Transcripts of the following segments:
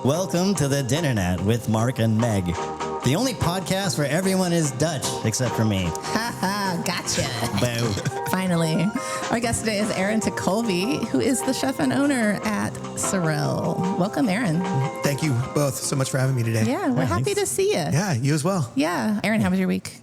Welcome to the Dinnernet with Mark and Meg, the only podcast where everyone is Dutch except for me. Haha, gotcha. Boo. Finally. Our guest today is Aaron Tekulve, who is the chef and owner at Surrell. Welcome, Aaron. Thank you both so much for having me today. Yeah, we're happy to see you. Yeah, you as well. Yeah. Aaron, how was your week?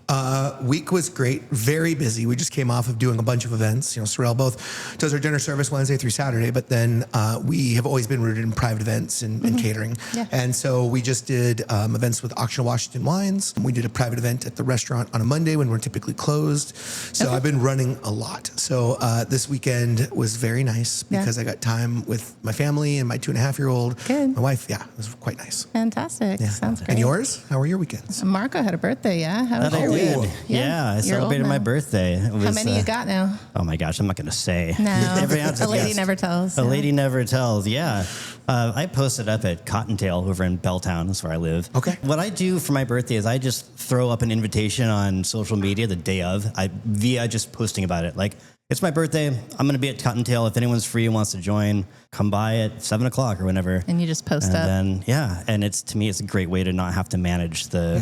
Week was great. Very busy. We just came off of doing a bunch of events. You know, Surrell both does our dinner service Wednesday through Saturday, but then we have always been rooted in private events and catering. Yeah. And so we just did events with Auction of Washington Wines. We did a private event at the restaurant on a Monday when we're typically closed. So I've been running a lot. So this weekend was very nice because I got time with my family and my 2.5-year-old. Good. My wife. Yeah, it was quite nice. Fantastic. Yeah. Sounds great. And yours? How were your weekends? Marco had a birthday, yeah? How was That I your did. week? Yeah, I You're celebrated old my now. birthday. It was, How many you got now? Oh my gosh, I'm not going to say. No. Every ounce A of lady yes. never tells. A lady never tells, yeah. I posted up at Cottontail over in Belltown. That's where I live. Okay. What I do for my birthday is I just throw up an invitation on social media the day of, via just posting about it. Like, it's my birthday. I'm going to be at Cottontail. If anyone's free and wants to join, come by at 7 o'clock or whenever. And you just post and up. then, yeah. And to me, it's a great way to not have to manage the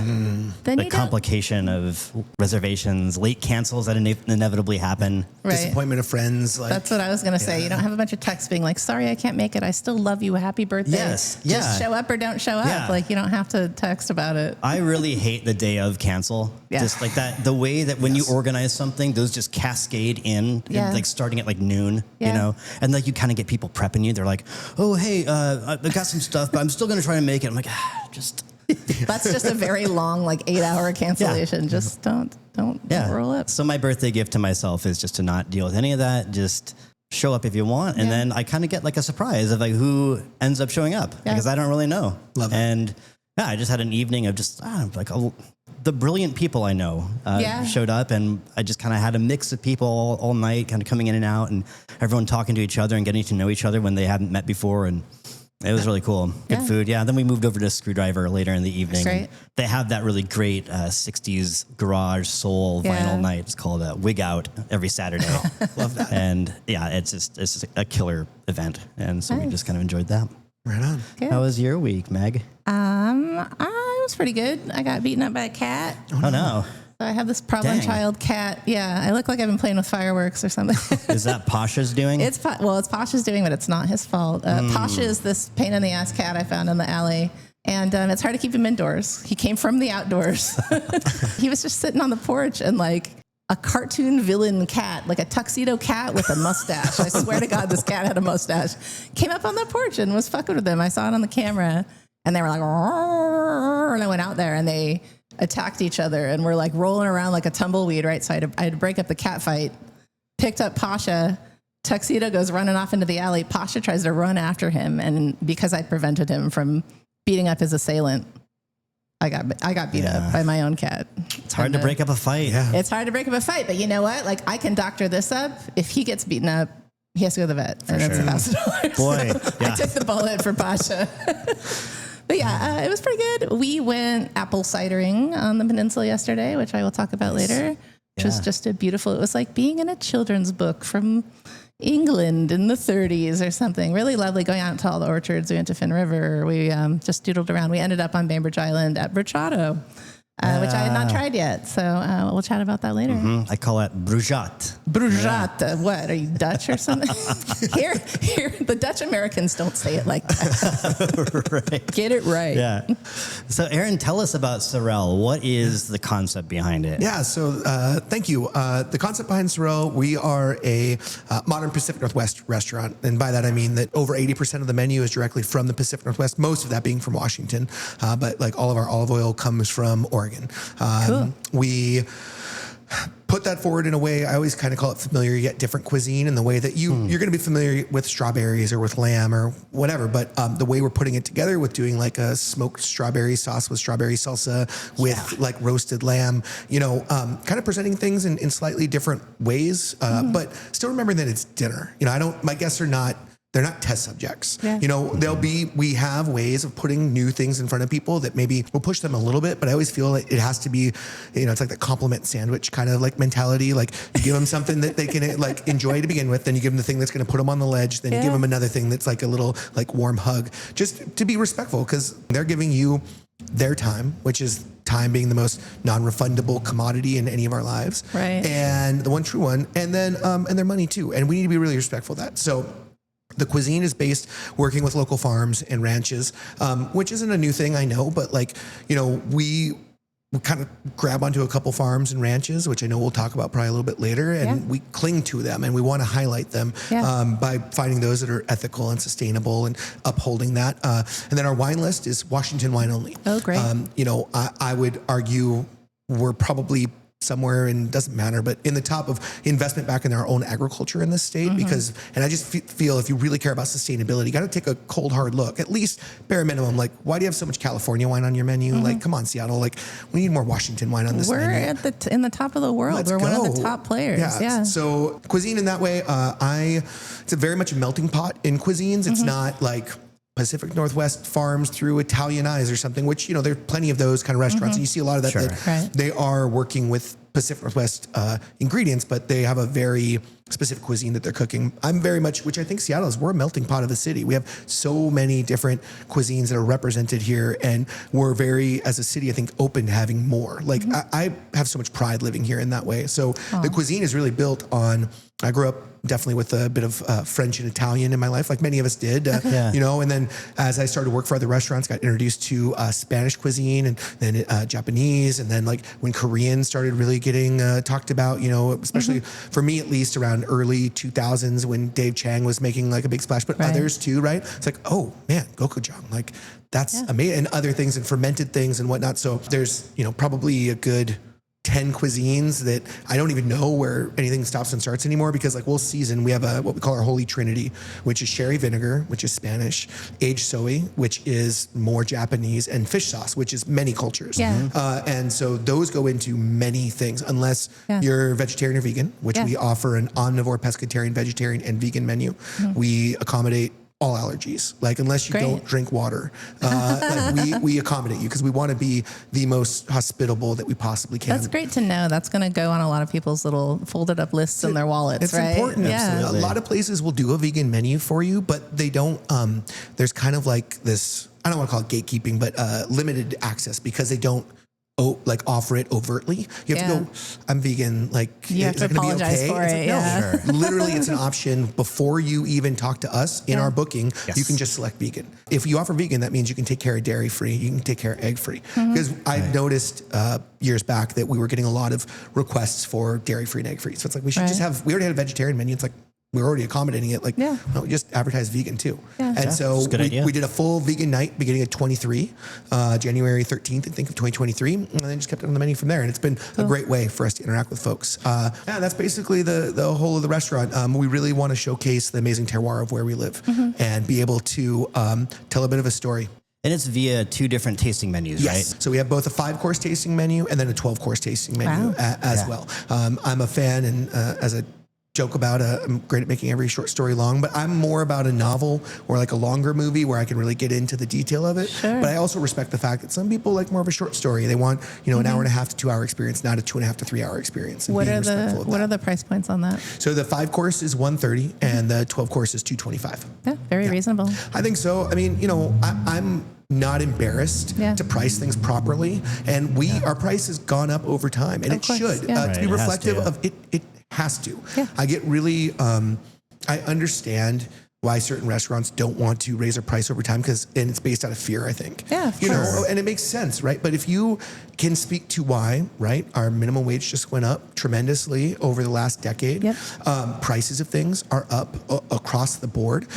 Then you don't- complication of reservations, late cancels that inevitably happen. Right. Disappointment of friends. Like, That's what I was going to say. You don't have a bunch of texts being like, sorry, I can't make it. I still love you. Happy birthday. Yes. Just Yeah. show up or don't show up. Yeah. Like, you don't have to text about it. I really hate the day of cancel. Yeah. Just like that, the way that when you organize something, those just cascade in, Yeah. like starting at like noon, Yeah. you know? And like you kind of get people prepping you. They're like, oh, hey, I got some stuff, but I'm still going to try to make it. I'm like, just... That's just a very long, like 8-hour cancellation. Just don't roll up. So my birthday gift to myself is just to not deal with any of that. Just show up if you want. And then I kind of get like a surprise of like who ends up showing up because I don't really know. Love it. And yeah, I just had an evening of just the brilliant people I know showed up, and I just kind of had a mix of people all night, kind of coming in and out, and everyone talking to each other and getting to know each other when they hadn't met before. And it was really cool. Good food. Yeah. Then we moved over to Screwdriver later in the evening. Great. They have that really great 60s garage soul vinyl night. It's called WigOut every Saturday. love that. And yeah, it's just a killer event. And so we just kind of enjoyed that. Right on. Good. How was your week, Meg? I was pretty good. I got beaten up by a cat. Oh no. So I have this problem Dang. child cat. Yeah, I look like I've been playing with fireworks or something. Is that Pasha's doing? It's Pasha's doing, but it's not his fault. Pasha is this pain in the ass cat I found in the alley. And it's hard to keep him indoors. He came from the outdoors. He was just sitting on the porch and like a cartoon villain cat, like a tuxedo cat with a mustache. I swear to God, this cat had a mustache. Came up on the porch and was fucking with them. I saw it on the camera and they were like, "Roar," and I went out there and they attacked each other and were like rolling around like a tumbleweed, right? So I had to break up the cat fight, picked up Pasha. Tuxedo goes running off into the alley. Pasha tries to run after him. And because I prevented him from beating up his assailant, I got beat up by my own cat. It's hard to break up a fight. Yeah. It's hard to break up a fight, but you know what? Like I can doctor this up. If he gets beaten up, he has to go to the vet, and it's $1,000. Boy, yeah. I took the bullet for Pasha. But yeah, it was pretty good. We went apple cidering on the peninsula yesterday, which I will talk about later, which was just a beautiful, it was like being in a children's book from England in the 30s or something. Really lovely going out to all the orchards. We went to Finn River. We just doodled around. We ended up on Bainbridge Island at Bruciato, which I had not tried yet. So we'll chat about that later. I call it Brujat. Brujat. What? Are you Dutch or something? Here, the Dutch Americans don't say it like that. Right. Get it right. Yeah. So Aaron, tell us about Surrell. What is the concept behind it? Yeah, so thank you. The concept behind Surrell, we are a modern Pacific Northwest restaurant. And by that, I mean that over 80% of the menu is directly from the Pacific Northwest, most of that being from Washington. But like all of our olive oil comes from Oregon. Cool. We put that forward in a way, I always kind of call it familiar yet different cuisine, in the way that you're going to be familiar with strawberries or with lamb or whatever, but the way we're putting it together with doing like a smoked strawberry sauce with strawberry salsa with like roasted lamb, kind of presenting things in slightly different ways, but still remembering that it's dinner. My guests are not they're not test subjects. Yeah. You know, we have ways of putting new things in front of people that maybe will push them a little bit, but I always feel like it has to be, you know, it's like the compliment sandwich kind of like mentality. Like you give them something that they can like enjoy to begin with, then you give them the thing that's going to put them on the ledge, then you give them another thing that's like a little like warm hug, just to be respectful, because they're giving you their time, which is time being the most non-refundable commodity in any of our lives. Right. And the one true one, and then, and their money too. And we need to be really respectful of that. So the cuisine is based working with local farms and ranches, which isn't a new thing, I know, but like, you know, we kind of grab onto a couple farms and ranches, which I know we'll talk about probably a little bit later, and we cling to them and we want to highlight them by finding those that are ethical and sustainable and upholding that. And then our wine list is Washington wine only. Oh, great. You know, I would argue we're probably somewhere, and doesn't matter, but in the top of investment back in our own agriculture in this state, because, and I just feel if you really care about sustainability, you got to take a cold, hard look, at least bare minimum. Like, why do you have so much California wine on your menu? Like, come on, Seattle, like we need more Washington wine on this menu. We're at in the top of the world. Let's We're go. one of the top players. Yeah. So cuisine in that way, it's a very much a melting pot in cuisines. It's not like Pacific Northwest farms through Italian eyes or something, which, you know, there are plenty of those kind of restaurants. And you see a lot of that, that they are working with Pacific Northwest ingredients, but they have a very specific cuisine that they're cooking. I'm very much, which I think Seattle is, we're a melting pot of the city. We have so many different cuisines that are represented here, and we're very, as a city, I think, open to having more. Like I have so much pride living here in that way. So the cuisine is really built on, I grew up definitely with a bit of French and Italian in my life, like many of us did, you know, and then as I started to work for other restaurants, got introduced to Spanish cuisine, and then Japanese, and then like when Korean started really getting talked about, you know, especially for me, at least around early 2000s when Dave Chang was making like a big splash, but others too, right? It's like, oh man, gochujang, like that's amazing, and other things and fermented things and whatnot. So there's, you know, probably a good 10 cuisines that I don't even know where anything stops and starts anymore, because like we'll season, we have what we call our Holy Trinity, which is sherry vinegar, which is Spanish, aged soy, which is more Japanese, and fish sauce, which is many cultures. And so those go into many things, unless you're vegetarian or vegan, which we offer an omnivore, pescatarian, vegetarian, and vegan menu. We accommodate all allergies. Like, unless you don't drink water, like we accommodate you, because we want to be the most hospitable that we possibly can. That's great to know. That's going to go on a lot of people's little folded up lists in their wallets, it's right? Important. Yeah. A lot of places will do a vegan menu for you, but they don't, there's kind of like this, I don't want to call it gatekeeping, but limited access, because they don't like offer it overtly. You have to go, I'm vegan, like, you have to apologize for it. No, literally it's an option before you even talk to us in our booking. You can just select vegan. If you offer vegan, that means you can take care of dairy free, you can take care of egg free. Because I've noticed years back that we were getting a lot of requests for dairy free and egg free. So it's like, we should just have, we already had a vegetarian menu. It's like, we're already accommodating it. Like, no, just advertise vegan too. And so we did a full vegan night beginning at 23, January 13th, I think, of 2023. And then just kept it on the menu from there. And it's been a great way for us to interact with folks. That's basically the whole of the restaurant. We really want to showcase the amazing terroir of where we live and be able to tell a bit of a story. And it's via 2 different tasting menus, right? So we have both a 5-course tasting menu and then a 12-course tasting menu as well. I'm a fan, and as a joke about I'm great at making every short story long, but I'm more about a novel or like a longer movie where I can really get into the detail of it. But I also respect the fact that some people like more of a short story. They want, you know, an hour and a half to 2 hour experience, not a 2.5 to 3 hour experience. What are the price points on that? So the 5-course is $130 and the 12-course is $225. Yeah, very reasonable. I think so. I mean, you know, I'm not embarrassed to price things properly, and our price has gone up over time, and it should to be reflective of it. It has to. I get really, I understand why certain restaurants don't want to raise their price over time, and it's based out of fear, I think. You know, and it makes sense, right? But if you can speak to why, right? Our minimum wage just went up tremendously over the last decade. Prices of things are up across the board.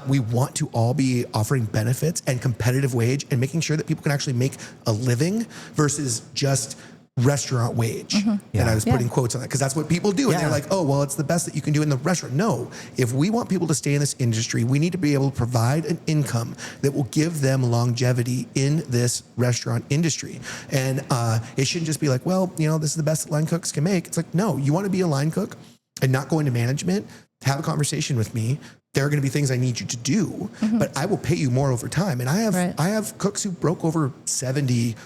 We want to all be offering benefits and competitive wage and making sure that people can actually make a living versus just restaurant wage. And I was putting quotes on that because that's what people do. And they're like, oh, well, it's the best that you can do in the restaurant. No, if we want people to stay in this industry, we need to be able to provide an income that will give them longevity in this restaurant industry. And it shouldn't just be like, well, you know, this is the best that line cooks can make. It's like, no, you want to be a line cook and not go into management, have a conversation with me, there are going to be things I need you to do, but I will pay you more over time. And I have cooks who broke over 70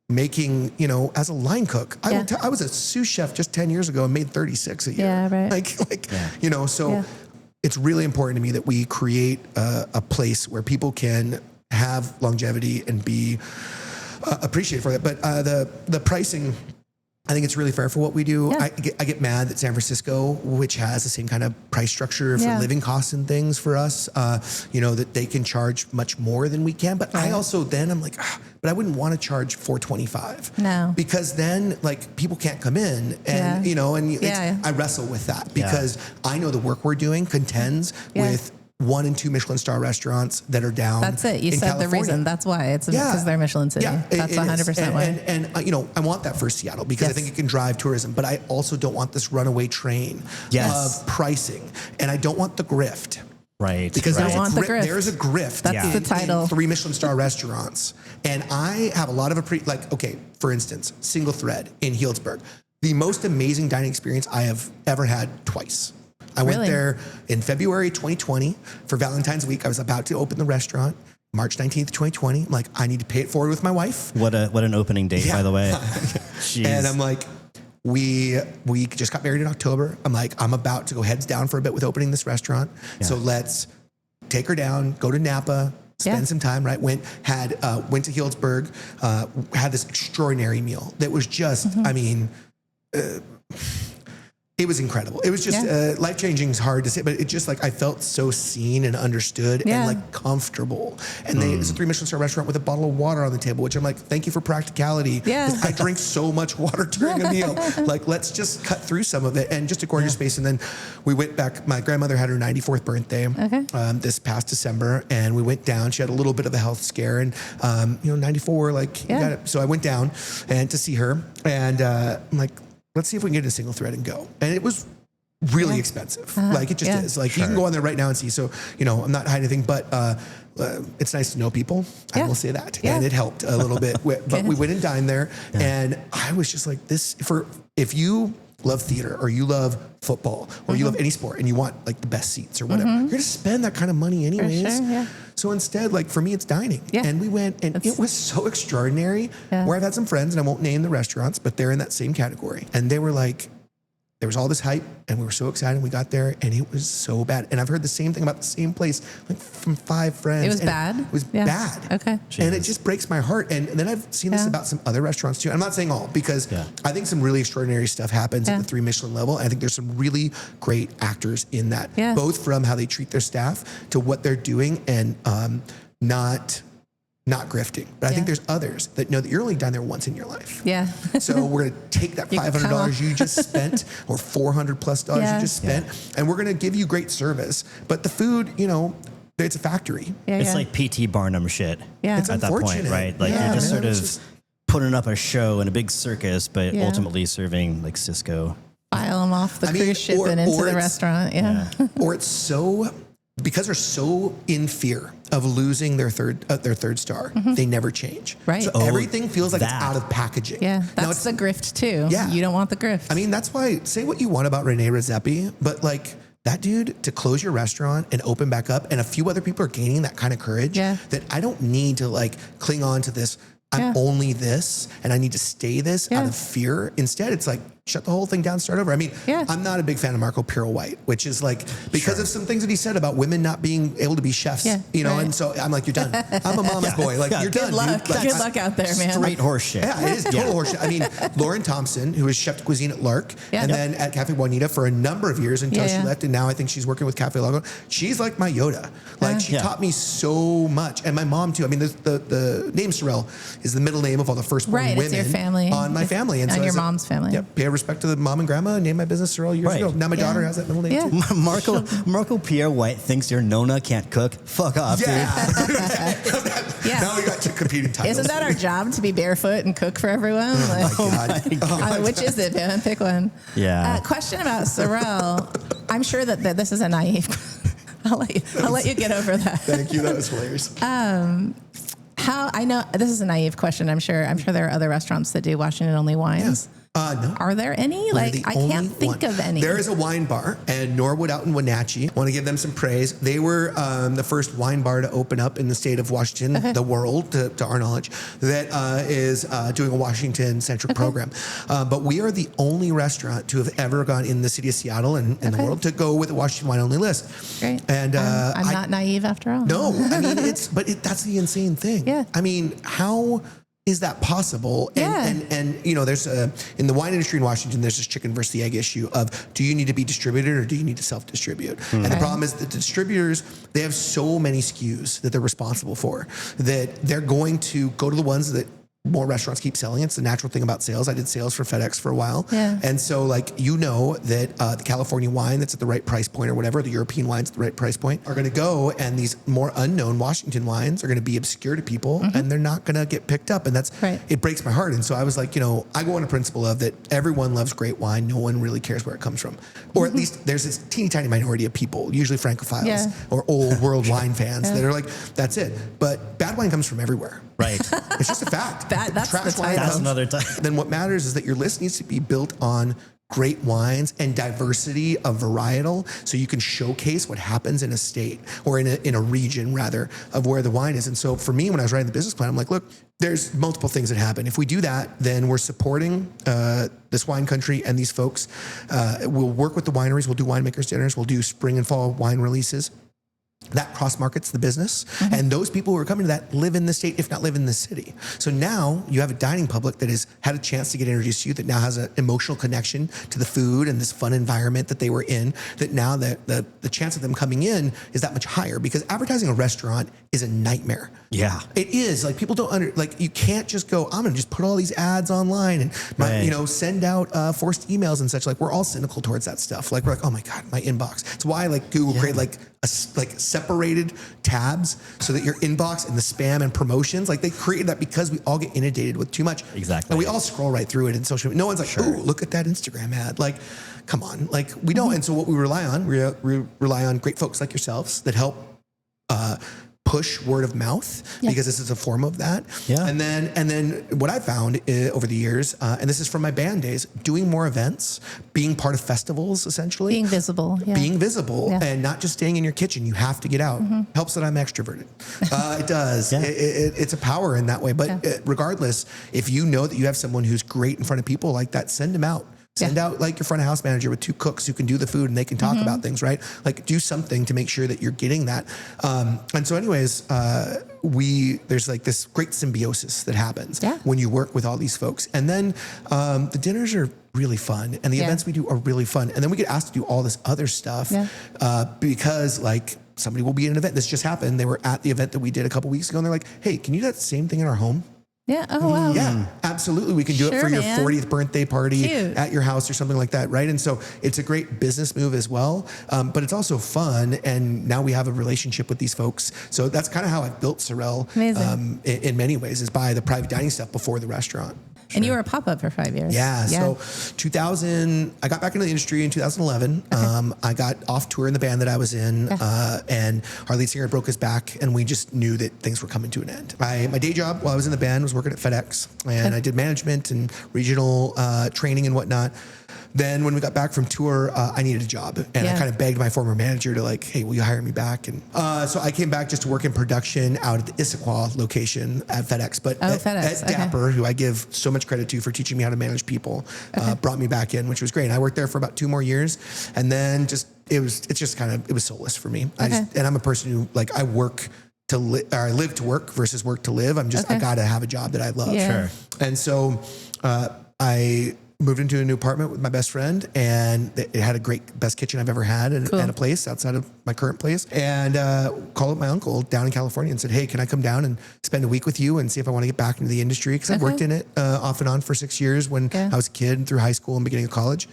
making, as a line cook. I was a sous chef just 10 years ago and made 36 a year. Yeah, right. So it's really important to me that we create a place where people can have longevity and be appreciated for that. But the pricing, I think it's really fair for what we do. Yeah. I get mad that San Francisco, which has the same kind of price structure for living costs and things for us, that they can charge much more than we can. But I also I'm like, but I wouldn't want to charge $425. No. Because then people can't come in and, I wrestle with that because I know the work we're doing contends with 1 and 2 Michelin star restaurants that are down. That's it. You said California. The reason. That's why. It's because they're Michelin City. Yeah, that's 100% why. And I want that for Seattle because I think it can drive tourism, but I also don't want this runaway train of pricing. And I don't want the grift. Right. Because there's a grift. That's the title. In 3 Michelin star restaurants. And I have a lot of for instance, Single Thread in Healdsburg, the most amazing dining experience I have ever had twice. I went there in February 2020 for Valentine's week. I was about to open the restaurant, March 19th, 2020. I'm like, I need to pay it forward with my wife. What an opening date, by the way. And I'm like, we just got married in October. I'm like, I'm about to go heads down for a bit with opening this restaurant. Yeah. So let's take her down, go to Napa, spend some time, right? Went to Healdsburg, had this extraordinary meal that was just, it was incredible. It was just life-changing is hard to say, but it just I felt so seen and understood and comfortable. And it's a 3 Michelin star restaurant with a bottle of water on the table, which I'm like, thank you for practicality. Yeah. I drink so much water during a meal. Let's just cut through some of it and just a gorgeous space. And then we went back. My grandmother had her 94th birthday this past December, and we went down. She had a little bit of a health scare, and 94, you got it. So I went down and to see her, and I'm like, let's see if we can get a Single Thread and go. And it was really expensive. It just is. You can go on there right now and see. So, I'm not hiding anything, but it's nice to know people. I will say that. And it helped a little bit. But we went and dined there. And I was just like, if you love theater or you love football or you love any sport and you want the best seats or whatever, you're going to spend that kind of money anyways. Sure, so instead, for me, it's dining. Yeah. And we went and it was so extraordinary where I've had some friends, and I won't name the restaurants, but they're in that same category. And they were like, there was all this hype and we were so excited. We got there and it was so bad. And I've heard the same thing about the same place from 5 friends. It was bad? It was bad. Okay. Jeez. And it just breaks my heart. And then I've seen this about some other restaurants too. I'm not saying all because I think some really extraordinary stuff happens at the 3 Michelin level. I think there's some really great actors in that, both from how they treat their staff to what they're doing and not grifting. But I think there's others that know that you're only down there once in your life. Yeah. So we're going to take that $500 you just spent or $400+ you just spent, and we're going to give you great service. But the food, it's a factory. It's like P.T. Barnum shit. Yeah. It's at that point, right? You're just sort of putting up a show in a big circus, but ultimately serving Cisco. File them off the cruise ship and into the restaurant. Yeah. Or it's so... because they're so in fear of losing their third star, they never change. Right. So everything feels like it's out of packaging. Yeah, that's the grift too. Yeah. You don't want the grift. That's why, say what you want about Rene Redzepi, but that dude, to close your restaurant and open back up, and a few other people are gaining that kind of courage that I don't need to cling on to this. I'm only this and I need to stay this out of fear. Instead, it's shut the whole thing down, start over. I'm not a big fan of Marco Piro White, which is because of some things that he said about women not being able to be chefs, and so I'm like, you're done. I'm a mama's boy. You're done. Good luck out there, man. Straight horse shit. Yeah, it is total horse shit. Lauren Thompson, who was chef de cuisine at Lark and then at Cafe Juanita for a number of years until she left, and now I think she's working with Cafe Lago. She's like my Yoda. She taught me so much. And my mom too. The name Surrell is the middle name of all the firstborn women it's your family. On my family. And on your mom's family. Yep. Pay respect to the mom and grandma and named my business Surrell years ago. Now my daughter has that middle name too. Marco Pierre White thinks your Nona can't cook. Fuck off, dude. Now we got 2 competing titles. Isn't that our job, to be barefoot and cook for everyone? Oh my God. Which is it, man? Pick one. Yeah. Question about Surrell. I'm sure that this is a naive I'll let you get over that. Thank you. That was hilarious. I know this is a naive question. I'm sure there are other restaurants that do Washington only wines. No. Are there any? We're Like, the I only can't think one. of any. There is a wine bar in Norwood out in Wenatchee. Want to give them some praise. They were the first wine bar to open up in the state of Washington, the world, to our knowledge, that is doing a Washington-centric program. But we are the only restaurant to have ever gone in the city of Seattle and in the world to go with a Washington wine-only list. Great. And I'm not naive after all. No, I mean, that's the insane thing. Yeah. I mean, how is that possible? And you know, there's in the wine industry in Washington, there's this chicken versus the egg issue of, do you need to be distributed or do you need to self-distribute? And the problem is that the distributors, they have so many SKUs that they're responsible for, that they're going to go to the ones that more restaurants keep selling. It's the natural thing about sales. I did sales for FedEx for a while. Yeah. And so like, you know that the California wine that's at the right price point or whatever, the European wines at the right price point are going to go, and these more unknown Washington wines are going to be obscure to people and they're not going to get picked up. And that's, it breaks my heart. And so I was like, you know, I go on a principle of that everyone loves great wine. No one really cares where it comes from. Or at least there's this teeny tiny minority of people, usually Francophiles or old world wine fans that are like, that's it. But bad wine comes from everywhere. Right. It's just a fact. That's the time. That's another time. Then what matters is that your list needs to be built on great wines and diversity of varietal, so you can showcase what happens in a state or in a region rather of where the wine is. And so for me, when I was writing the business plan, I'm like, look, there's multiple things that happen. If we do that, then we're supporting this wine country and these folks. We'll work with the wineries. We'll do winemakers dinners. We'll do spring and fall wine releases. That cross markets the business. And those people who are coming to that live in the state, if not live in the city. So now you have a dining public that has had a chance to get introduced to you, that now has an emotional connection to the food and this fun environment that they were in, that now the chance of them coming in is that much higher, because advertising a restaurant is a nightmare. Yeah. It is. Like, people don't you can't just go, I'm going to just put all these ads online and you know, send out forced emails and such. Like, we're all cynical towards that stuff. Like, we're like, oh my God, my inbox. It's why like Google created like separated tabs so that your inbox and the spam and promotions, like, they created that because we all get inundated with too much. Exactly. And we all scroll right through it in social media. No one's like, oh, look at that Instagram ad. Like, come on. Like, we don't. And so what we rely on, we rely on great folks like yourselves that help push word of mouth, because this is a form of that. Yeah. And then what I found over the years, and this is from my band days, doing more events, being part of festivals, essentially. Being visible. Yeah. Being visible and not just staying in your kitchen. You have to get out. Helps that I'm extroverted. It does. It's a power in that way. But regardless, if you know that you have someone who's great in front of people like that, send them out. Send out like your front of house manager with 2 cooks who can do the food and they can talk about things, right? Like, do something to make sure that you're getting that. And so anyways, there's like this great symbiosis that happens when you work with all these folks. And then the dinners are really fun, and the events we do are really fun. And then we get asked to do all this other stuff because like, somebody will be at an event. This just happened. They were at the event that we did a couple weeks ago, and they're like, hey, can you do that same thing in our home? Yeah. Oh, wow. Yeah, absolutely. We can do it for your 40th birthday party at your house or something like that, right? And so it's a great business move as well, but it's also fun. And now we have a relationship with these folks. So that's kind of how I built Surrell in many ways, is by the private dining stuff before the restaurant. And you were a pop-up for 5 years. Yeah. So 2000, I got back into the industry in 2011. I got off tour in the band that I was in, and our lead singer broke his back, and we just knew that things were coming to an end. My day job while I was in the band was working at FedEx, and I did management and regional training and whatnot. Then when we got back from tour, I needed a job, and I kind of begged my former manager to like, hey, will you hire me back? And so I came back just to work in production out at the Issaquah location at FedEx. But Ed Dapper, who I give so much credit to for teaching me how to manage people, brought me back in, which was great. And I worked there for about 2 more years, and then it was soulless for me. And I'm a person who, like, I work to live, or I live to work versus work to live. I gotta have a job that I love. Sure. And so I moved into a new apartment with my best friend, and it had a great, best kitchen I've ever had, and a place outside of my current place. And called up my uncle down in California and said, hey, can I come down and spend a week with you and see if I want to get back into the industry? Because I've worked in it off and on for 6 years when I was a kid, through high school and beginning of college.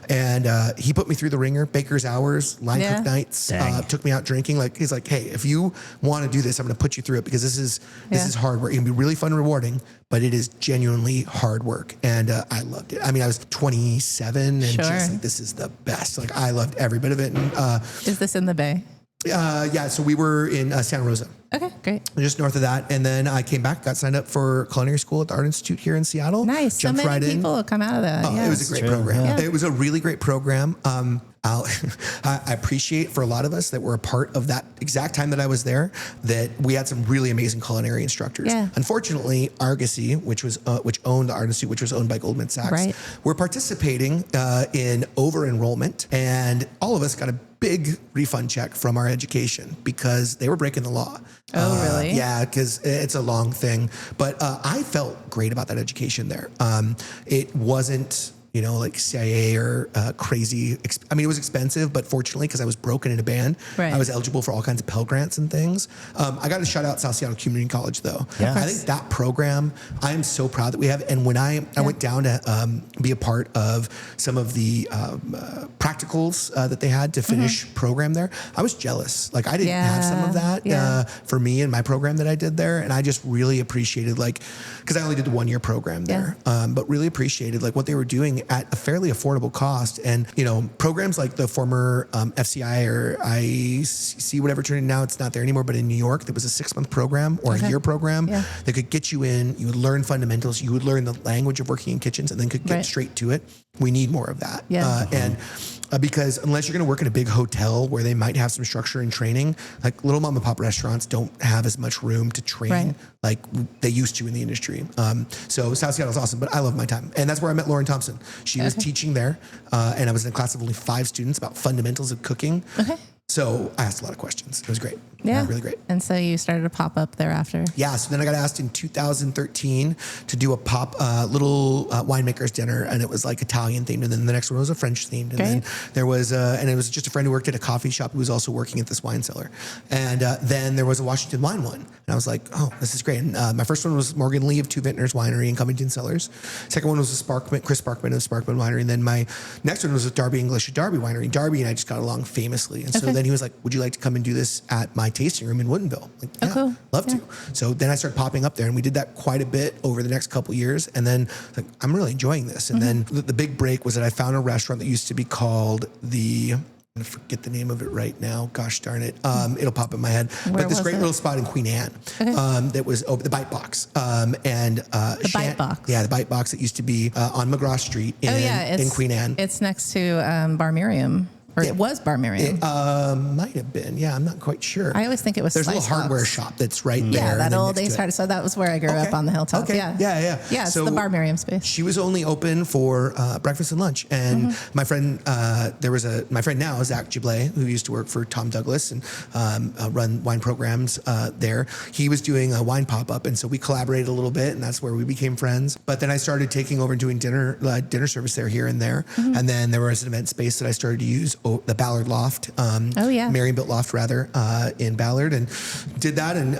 And he put me through the ringer, baker's hours, line cook nights, took me out drinking. Like, he's like, hey, if you want to do this, I'm going to put you through it, because this is hard work. It can be really fun and rewarding, but it is genuinely hard work. And I loved it. I mean, I was 27 and just like, this is the best. Like, I loved every bit of it. And is this in the Bay? Yeah, so we were in Santa Rosa. Okay, great. Just north of that. And then I came back, got signed up for culinary school at the Art Institute here in Seattle. Nice. Jumped so many right people have come out of that. It was a great program. Yeah. It was a really great program. I appreciate for a lot of us that were a part of that exact time that I was there, that we had some really amazing culinary instructors. Yeah. Unfortunately, Argosy, which owned the Art Institute, which was owned by Goldman Sachs, were participating in over-enrollment, and all of us got a big refund check from our education because they were breaking the law. Oh, really? Yeah, because it's a long thing. But I felt great about that education there. It wasn't, like CIA or crazy. I mean, it was expensive, but fortunately, because I was broken in a band, I was eligible for all kinds of Pell Grants and things. I got to shout out South Seattle Community College, though. Yes. I think that program, I am so proud that we have. And when I went down to be a part of some of the practicals that they had to finish program there, I was jealous. Like, I didn't have some of that for me and my program that I did there. And I just really appreciated, because I only did the 1 year program there, but really appreciated what they were doing at a fairly affordable cost. And, programs like the former FCI or IC, whatever turned now, it's not there anymore, but in New York, there was a 6-month program or a year program that could get you in, you would learn fundamentals, you would learn the language of working in kitchens, and then could get straight to it. We need more of that. Because unless you're going to work in a big hotel where they might have some structure and training, like little mom and pop restaurants don't have as much room to train like they used to in the industry. So South Seattle's awesome, but I love my time. And that's where I met Lauren Thompson. She was teaching there, and I was in a class of only 5 students about fundamentals of cooking. So I asked a lot of questions. It was great. Yeah. Really great. And so you started a pop-up thereafter. Yeah. So then I got asked in 2013 to do a little winemakers dinner, and it was like Italian themed. And then the next one was a French themed. And then there was, and it was just a friend who worked at a coffee shop who was also working at this wine cellar. And then there was a Washington wine one. And I was like, oh, this is great. And my first one was Morgan Lee of Two Vintners Winery in Covington Cellars. Second one was Chris Sparkman of Sparkman Winery. And then my next one was with Darby English at Darby Winery. Darby and I just got along famously. And so then he was like, would you like to come and do this at my tasting room in Woodinville? Like, yeah, cool. Love to. So then I started popping up there, and we did that quite a bit over the next couple of years. And then I'm really enjoying this. And then the big break was that I found a restaurant that used to be called I forget the name of it right now. Gosh darn it. It'll pop in my head. But this great little spot in Queen Anne that was the Bite Box. The Bite Box. Yeah, the Bite Box that used to be on McGraw Street in Queen Anne. It's next to Bar Miriam. Or it was Bar Miriam. It might have been. Yeah, I'm not quite sure. I always think it was There's a little hardware shop that's right there. Yeah, that old Ace Hardware. So that was where I grew up on the hilltop. Okay. Yeah. Yeah, it's the Bar Miriam space. She was only open for breakfast and lunch. And my friend, my friend now, Zach Giblay, who used to work for Tom Douglas and run wine programs there. He was doing a wine pop-up. And so we collaborated a little bit, and that's where we became friends. But then I started taking over and doing dinner service there, here and there. And then there was an event space that I started to use, the Ballard Loft. Marion built loft rather in Ballard, and did that. And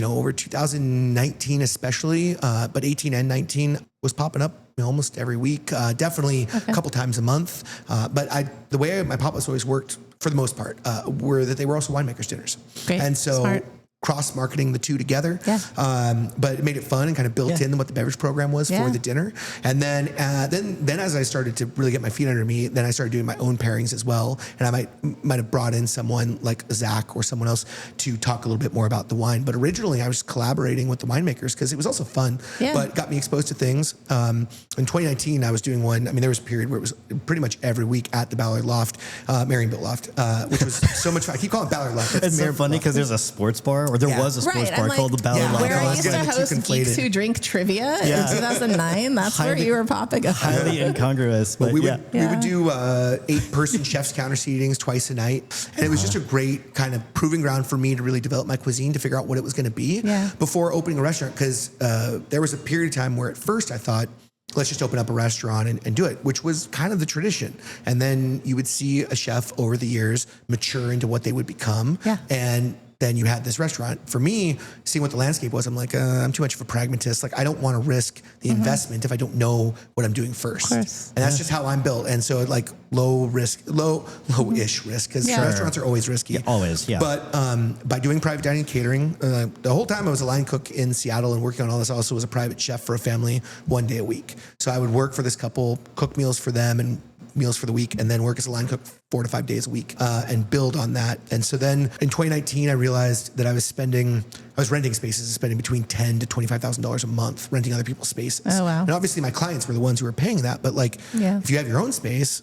over 2019 especially, but 18 and 19 was popping up almost every week, definitely a couple times a month. But the way my pop-ups always worked for the most part were that they were also winemakers dinners. Great. And so Smart. Cross-marketing the two together, but it made it fun and kind of built in what the beverage program was for the dinner. And then as I started to really get my feet under me, then I started doing my own pairings as well. And I might have brought in someone like Zach or someone else to talk a little bit more about the wine. But originally I was collaborating with the winemakers because it was also fun, but got me exposed to things. In 2019, I was doing one. I mean, there was a period where it was pretty much every week at the Ballard Loft, Marion built loft, which was so much fun. I keep calling it Ballard Loft. It's so funny because there's a sports bar, or there was a sports bar called the Ballard Loft. Where I used to host Geeks Who Drink Trivia in 2009. That's where you were popping up. Highly incongruous. But we would do 8-person chef's counter seatings twice a night. And it was just a great kind of proving ground for me to really develop my cuisine, to figure out what it was going to be before opening a restaurant. Because there was a period of time where at first I thought, let's just open up a restaurant and do it, which was kind of the tradition. And then you would see a chef over the years mature into what they would become. And then you had this restaurant. For me, seeing what the landscape was, I'm like, I'm too much of a pragmatist. Like, I don't want to risk the investment if I don't know what I'm doing first. And that's just how I'm built. And so like low-ish risk, because restaurants are always risky. Always. But by doing private dining and catering, the whole time I was a line cook in Seattle and working on all this, I also was a private chef for a family 1 day a week. So I would work for this couple, cook meals for them, and meals for the week, and then work as a line cook 4 to 5 days a week and build on that. And so then in 2019, I realized that I was renting spaces and spending between $10,000 to $25,000 a month renting other people's spaces. Oh, wow. And obviously my clients were the ones who were paying that, but like if you have your own space,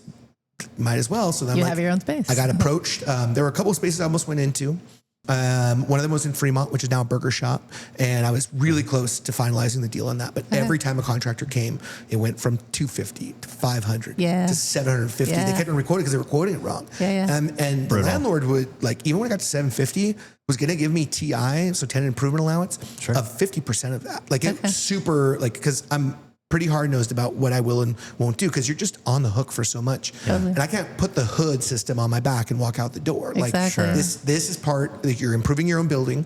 might as well. So then you have your own space. I got approached. There were a couple of spaces I almost went into. One of them was in Fremont, which is now a burger shop. And I was really close to finalizing the deal on that. But every time a contractor came, it went from $250 to $500 to $750. They kept on recording because they were quoting it wrong. And the landlord would, like, even when it got to $750, was going to give me TI, so tenant improvement allowance, of 50% of that. Like, it's super, like, because I'm pretty hard-nosed about what I will and won't do, because you're just on the hook for so much. And I can't put the hood system on my back and walk out the door. Like, this is part, like, you're improving your own building.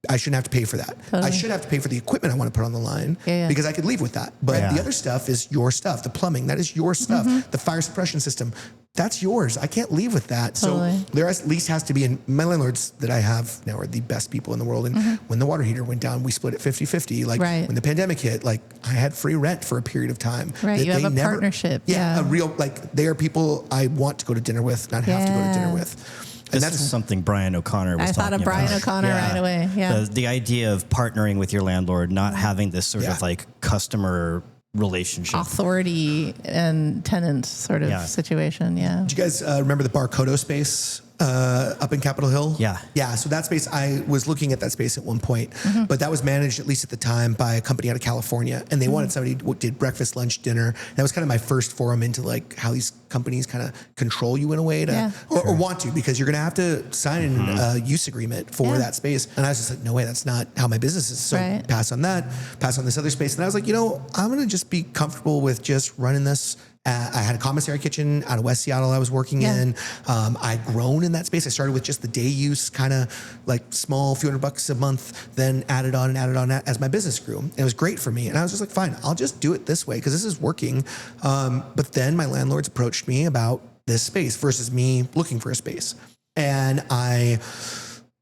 I shouldn't have to pay for that. I should have to pay for the equipment I want to put on the line because I could leave with that. But the other stuff is your stuff. The plumbing, that is your stuff. The fire suppression system, that's yours. I can't leave with that. So there at least has to be, and my landlords that I have now are the best people in the world. And when the water heater went down, we split it 50-50. Like when the pandemic hit, like I had free rent for a period of time. You have a partnership. A real, like, they are people I want to go to dinner with, not have to go to dinner with. And that's something Brian O'Connor was talking about. I thought of Brian O'Connor right away. The idea of partnering with your landlord, not having this sort of like customer relationship. Authority and tenant sort of situation. Do you guys remember the Barcodo space up in Capitol Hill? Yeah. So that space, I was looking at that space at one point, but that was managed, at least at the time, by a company out of California. And they wanted somebody who did breakfast, lunch, dinner. That was kind of my first forum into like how these companies kind of control you in a way to, or want to, because you're going to have to sign a use agreement for that space. And I was just like, no way, that's not how my business is. So pass on that, pass on this other space. And I was like, I'm going to just be comfortable with just running this. I had a commissary kitchen out of West Seattle I was working in. I'd grown in that space. I started with just the day use, kind of like small, few $100 a month, then added on as my business grew. And it was great for me. And I was just like, fine, I'll just do it this way because this is working. But then my landlords approached me about this space versus me looking for a space. And I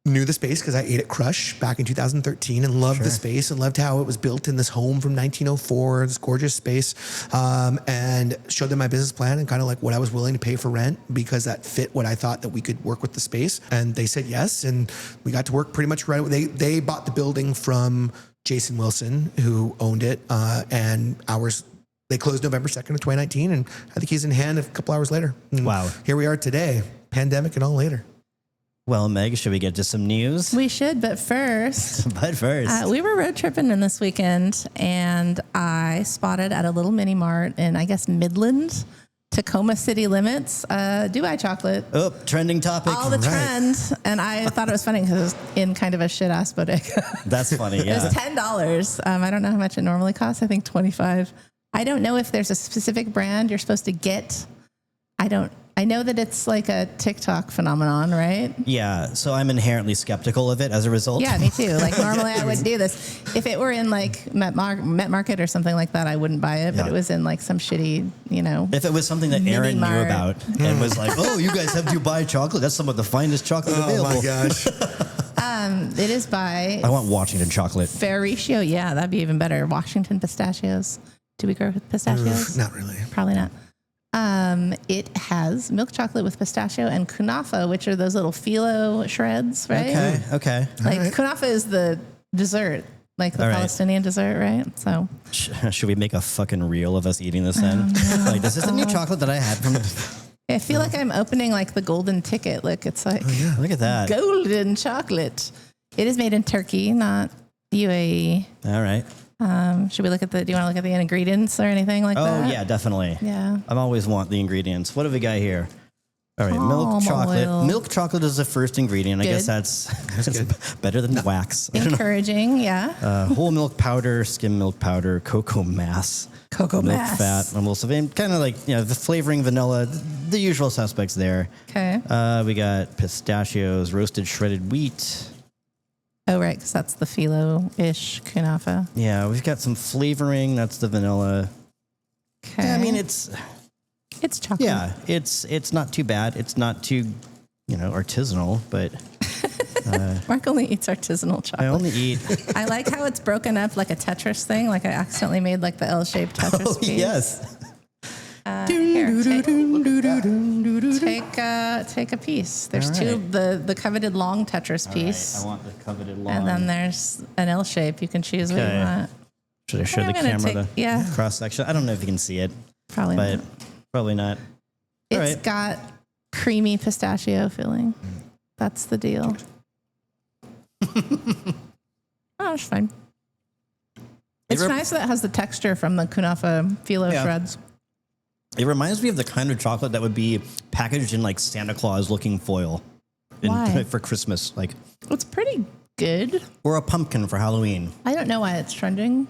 knew the space because I ate at Crush back in 2013 and loved the space and loved how it was built in this home from 1904, this gorgeous space, and showed them my business plan and kind of like what I was willing to pay for rent because that fit what I thought that we could work with the space. And they said yes, and we got to work pretty much right away. They bought the building from Jason Wilson, who owned it, and they closed November 2nd of 2019, and had the keys in hand a couple hours later. And here we are today, pandemic and all later. Well, Meg, should we get to some news? We should, but first. We were road tripping in this weekend, and I spotted at a little mini Mart in, I guess, Midland, Tacoma city limits, Dubai chocolate. Oh, trending topic. All the trends. And I thought it was funny because it was in kind of a shit-ass bodega. That's funny, yeah. It was $10. I don't know how much it normally costs. I think $25. I don't know if there's a specific brand you're supposed to get. I know that it's like a TikTok phenomenon, right? Yeah. So I'm inherently skeptical of it as a result. Yeah, me too. Like normally I wouldn't do this. If it were in like Met Market or something like that, I wouldn't buy it. But it was in like some shitty, If it was something that Aaron knew about and was like, oh, you guys have Dubai chocolate. That's some of the finest chocolate available. Oh my gosh. It is by... I want Washington chocolate. Ferricio. Yeah, that'd be even better. Washington pistachios. Do we grow pistachios? Not really. Probably not. It has milk chocolate with pistachio and kunafa, which are those little phyllo shreds, right? Okay. Like kunafa is the dessert, like the Palestinian dessert, right? So should we make a fucking reel of us eating this then? No. Like, this is the new chocolate that I had from... I feel like I'm opening like the golden ticket. Look, it's like... Oh, yeah. Look at that. Golden chocolate. It is made in Turkey, not UAE. All right. Should we do you want to look at the ingredients or anything like that? Oh, yeah, definitely. Yeah. I always want the ingredients. What have we got here? All right, milk chocolate. Oil. Milk chocolate is the first ingredient. Good. I guess that's better than wax. Encouraging, yeah. Whole milk powder, skim milk powder, cocoa mass. Cocoa milk mass. Fat, emulsified, kind of like, the flavoring, vanilla, the usual suspects there. Okay. We got pistachios, roasted shredded wheat. Oh, right, because that's the phyllo-ish kunafa. Yeah, we've got some flavoring. That's the vanilla. Okay. Yeah, I mean, it's chocolate. Yeah, it's not too bad. It's not too, artisanal, but... Mark only eats artisanal chocolate. I only eat... I like how it's broken up like a Tetris thing. Like I accidentally made like the L-shaped Tetris piece. Yes. Here. Take a piece. There's All two, right. the coveted long Tetris piece. I want the coveted long. And then there's an L shape. You can choose what you Okay. want. Should I show the I'm gonna camera take- the cross section? I don't know if you can see it, Probably but not. probably not. All It's right. got creamy pistachio filling. That's the deal. Oh, it's fine. It's nice that it has the texture from the kunafa phyllo shreds. It reminds me of the kind of chocolate that would be packaged in like Santa Claus looking foil Why? for Christmas, like, It's pretty good. or a pumpkin for Halloween. I don't know why it's trending.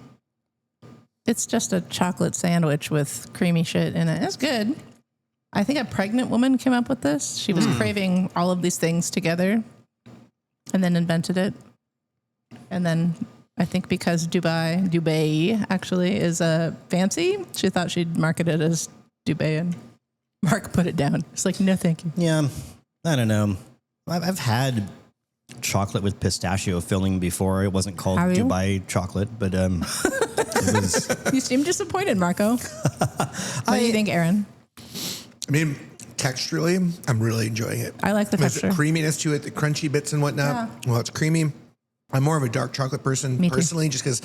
It's just a chocolate sandwich with creamy shit in it. It's good. I think a pregnant woman came up with this. She was craving all of these things together and then invented it. And then I think because Dubai actually is fancy, she thought she'd market it as Dubai, and Mark put it down. It's like, no, thank you. Yeah, I don't know. I've had chocolate with pistachio filling before. It wasn't called Have you? Dubai chocolate, but it was. You seem disappointed, Marco. What do you think, Aaron? I mean, texturally, I'm really enjoying it. I like the There's texture. a creaminess to it, the crunchy bits and whatnot. Yeah. Well, it's creamy. I'm more of a dark chocolate person Me too. personally, just because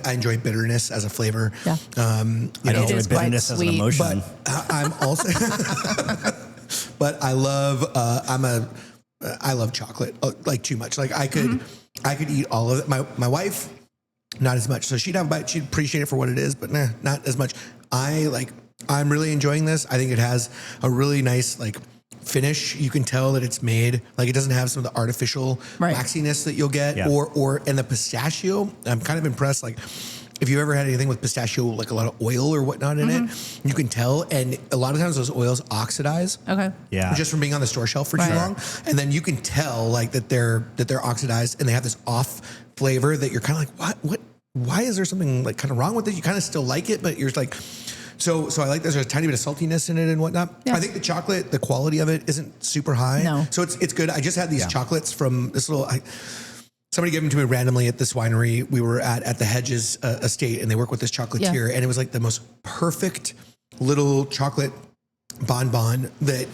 I enjoy bitterness as a flavor. Yeah. I It enjoy is quite bitterness as an sweet, emotion. But I'm also, but I love, I love chocolate like too much. Like I could eat all of it. My wife, not as much. So she'd have a bite. She'd appreciate it for what it is, but not as much. I'm really enjoying this. I think it has a really nice like finish. You can tell that it's made like it doesn't have some of the artificial waxiness that you'll get, and the pistachio. I'm kind of impressed. Like if you ever had anything with pistachio, like a lot of oil or whatnot in it, you can tell. And a lot of times those oils oxidize. Okay. Yeah. Just from being on the store shelf for too long. And then you can tell like that they're oxidized and they have this off flavor that you're kind of like, why is there something like kind of wrong with it? You kind of still like it, but you're like, so I like there's a tiny bit of saltiness in it and whatnot. Yeah. I think the chocolate, the quality of it isn't super high. No. So it's good. I just had these chocolates from this little, somebody gave them to me randomly at this winery we were at the Hedges estate, and they work with this chocolatier, and it was like the most perfect little chocolate bonbon that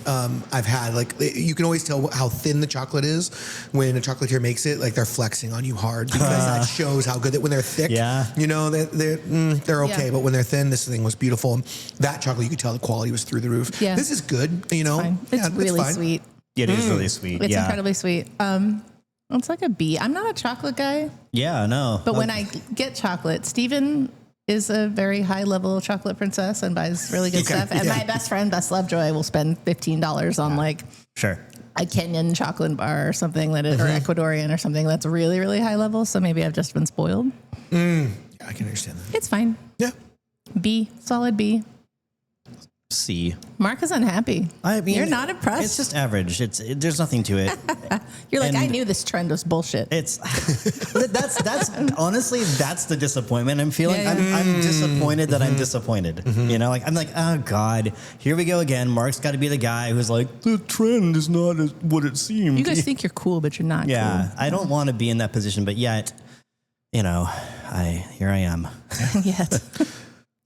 I've had. Like you can always tell how thin the chocolate is when a chocolatier makes it. Like they're flexing on you hard because that shows how good that when they're thick, you know, they're okay. Yeah. But when they're thin, this thing was beautiful. That chocolate, you could tell the quality was through the roof. Yeah. This is good. You know, Fine. It's really fine. sweet. It is really sweet. It's incredibly sweet. It's like a B. I'm not a chocolate guy, Yeah, no. but when I get chocolate, Steven is a very high level chocolate princess and buys really good stuff. And my best friend, Best Lovejoy, will spend $15 on like Sure. a Kenyan chocolate bar or something that is, or Ecuadorian or something that's really, really high level. So maybe I've just been spoiled. I can understand that. It's fine. Yeah. B, solid B. C. Mark is unhappy. I mean, You're not impressed. It's just average. There's nothing to it. You're like, and- I knew this trend was bullshit. It's that's honestly that's the disappointment I'm feeling. Yeah. I'm disappointed that I'm disappointed. You know, like I'm like, oh God, here we go again. Mark's got to be the guy who's like, the trend is not what it seemed. You guys think you're cool, but you're not yeah, I don't want to be in that position, but yet, you know, here I am. cool. Yet.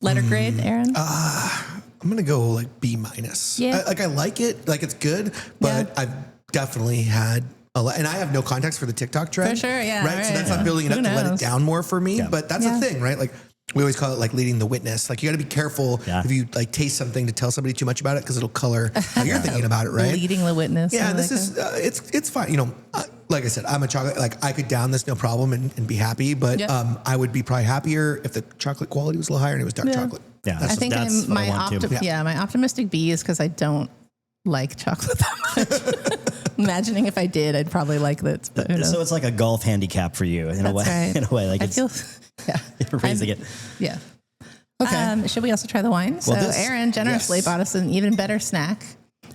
Letter grade, Aaron? I'm gonna go like B minus. Yeah. I like it, like it's good, but Yeah. I've definitely had a lot, and I have no context for the TikTok trend. For sure, yeah, Right, so right. that's not building it Who up to let it knows? down more for me. Yeah. But that's Yeah. the thing, right? Like we always call it like leading the witness. Like you got to be careful if you like taste something to tell somebody too much about it because it'll color how you're thinking about it, right? Leading the witness. Yeah, I this like is it's fine. You know, like I said, I'm a chocolate. Like I could down this no problem and be happy, but Yeah. I would be probably happier if the chocolate quality was a little higher and it was dark Yeah. chocolate. Yeah, I think that's what I want to. my optimistic B is because I don't like chocolate that much. Imagining if I did, I'd probably like that. But who knows? So it's like a golf handicap for you in a way. Right. In a way, like I it's feel, yeah, you're raising it. yeah. Okay. Should we also try the wine? So this- Aaron generously bought us an even better snack.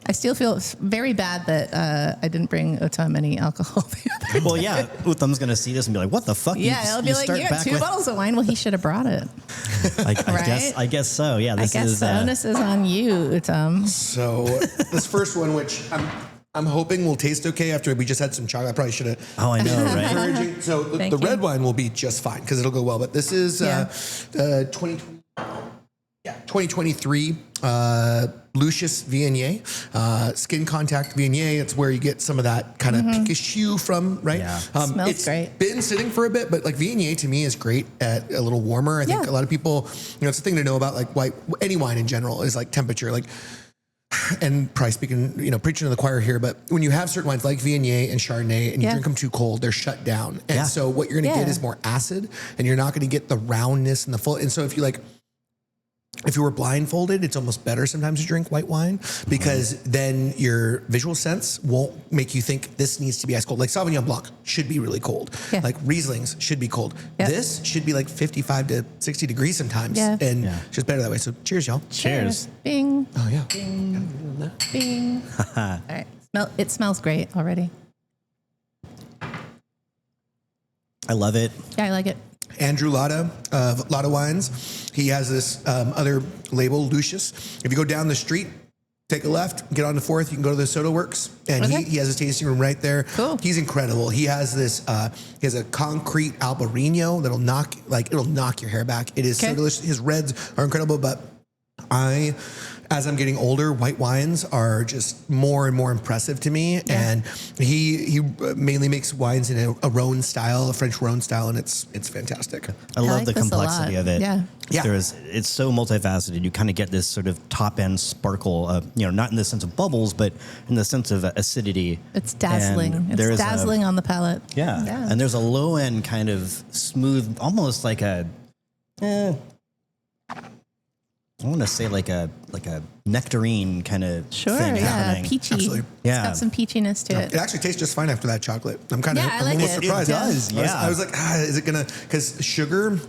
I still feel very bad that I didn't bring Utam any alcohol the other day. Well, yeah, Utham's gonna see this and be like, "What the fuck?" Yeah, it'll be like, you got 2 bottles of wine. Well, he should have brought it. I guess so. Yeah, I this guess is. the onus is on you, Utam. So this first one, which I'm hoping will taste okay after we just had some chocolate. I probably should have. Oh, I know, right? Encouraging. So the Thank you. red wine will be just fine because it'll go well. But this is Yeah. 2020. Yeah, 2023 Lucius Viognier, skin contact Viognier. It's where you get some of that kind of pinkish hue from, right? Yeah. Smells it's great. been sitting for a bit, but like Viognier to me is great at a little warmer. I think a lot of people, it's a thing to know about like any wine in general is like temperature, like, and probably speaking, preaching to the choir here, but when you have certain wines like Viognier and Chardonnay and you drink them too cold, they're shut down. And so what you're going to get is more acid, and you're not going to get the roundness and the full. And so if you were blindfolded, it's almost better sometimes to drink white wine because then your visual sense won't make you think this needs to be ice cold. Like Sauvignon Blanc should be really cold. Yeah. Like Rieslings should be cold. Yep. This should be like 55 to 60 degrees sometimes. Yeah. And it's just better that way. So cheers, y'all. Cheers. Bing. Oh, yeah. Bing. Bing. All right. It smells great already. I love it. Yeah, I like it. Andrew Latta of Latta Wines. He has this other label, Lucius. If you go down the street, take a left, get on the 4th, you can go to the Soda Works, and he has a tasting room right there. Cool. He's incredible. He has this. He has a concrete Albarino that'll it'll knock your hair back. It is so delicious. His reds are incredible, but as I'm getting older, white wines are just more and more impressive to me. Yeah. And he mainly makes wines in a Rhone style, a French Rhone style, and it's fantastic. I love the complexity of it. Yeah. It's so multifaceted. You kind of get this sort of top end sparkle, not in the sense of bubbles, but in the sense of acidity. It's dazzling. It's dazzling on the palate. Yeah. And there's a low end kind of smooth, almost like I want to say like a nectarine kind of thing happening. Peachy. Absolutely. Yeah. It's got some peachiness to it. It actually tastes just fine after that chocolate. I'm kind of I like almost it. surprised. It does. I was like, is it gonna? Because sugar.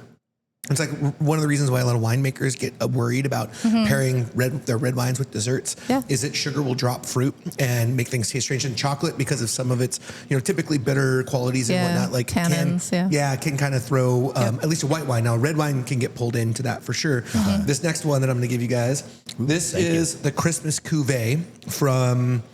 It's like one of the reasons why a lot of winemakers get worried about pairing their red wines with desserts is that sugar will drop fruit and make things taste strange. And chocolate, because of some of its typically bitter qualities and whatnot, like tannins, can kind of throw at least a white wine. Now, red wine can get pulled into that for sure. This next one that I'm going to give you guys, this is the Christmas Cuvée from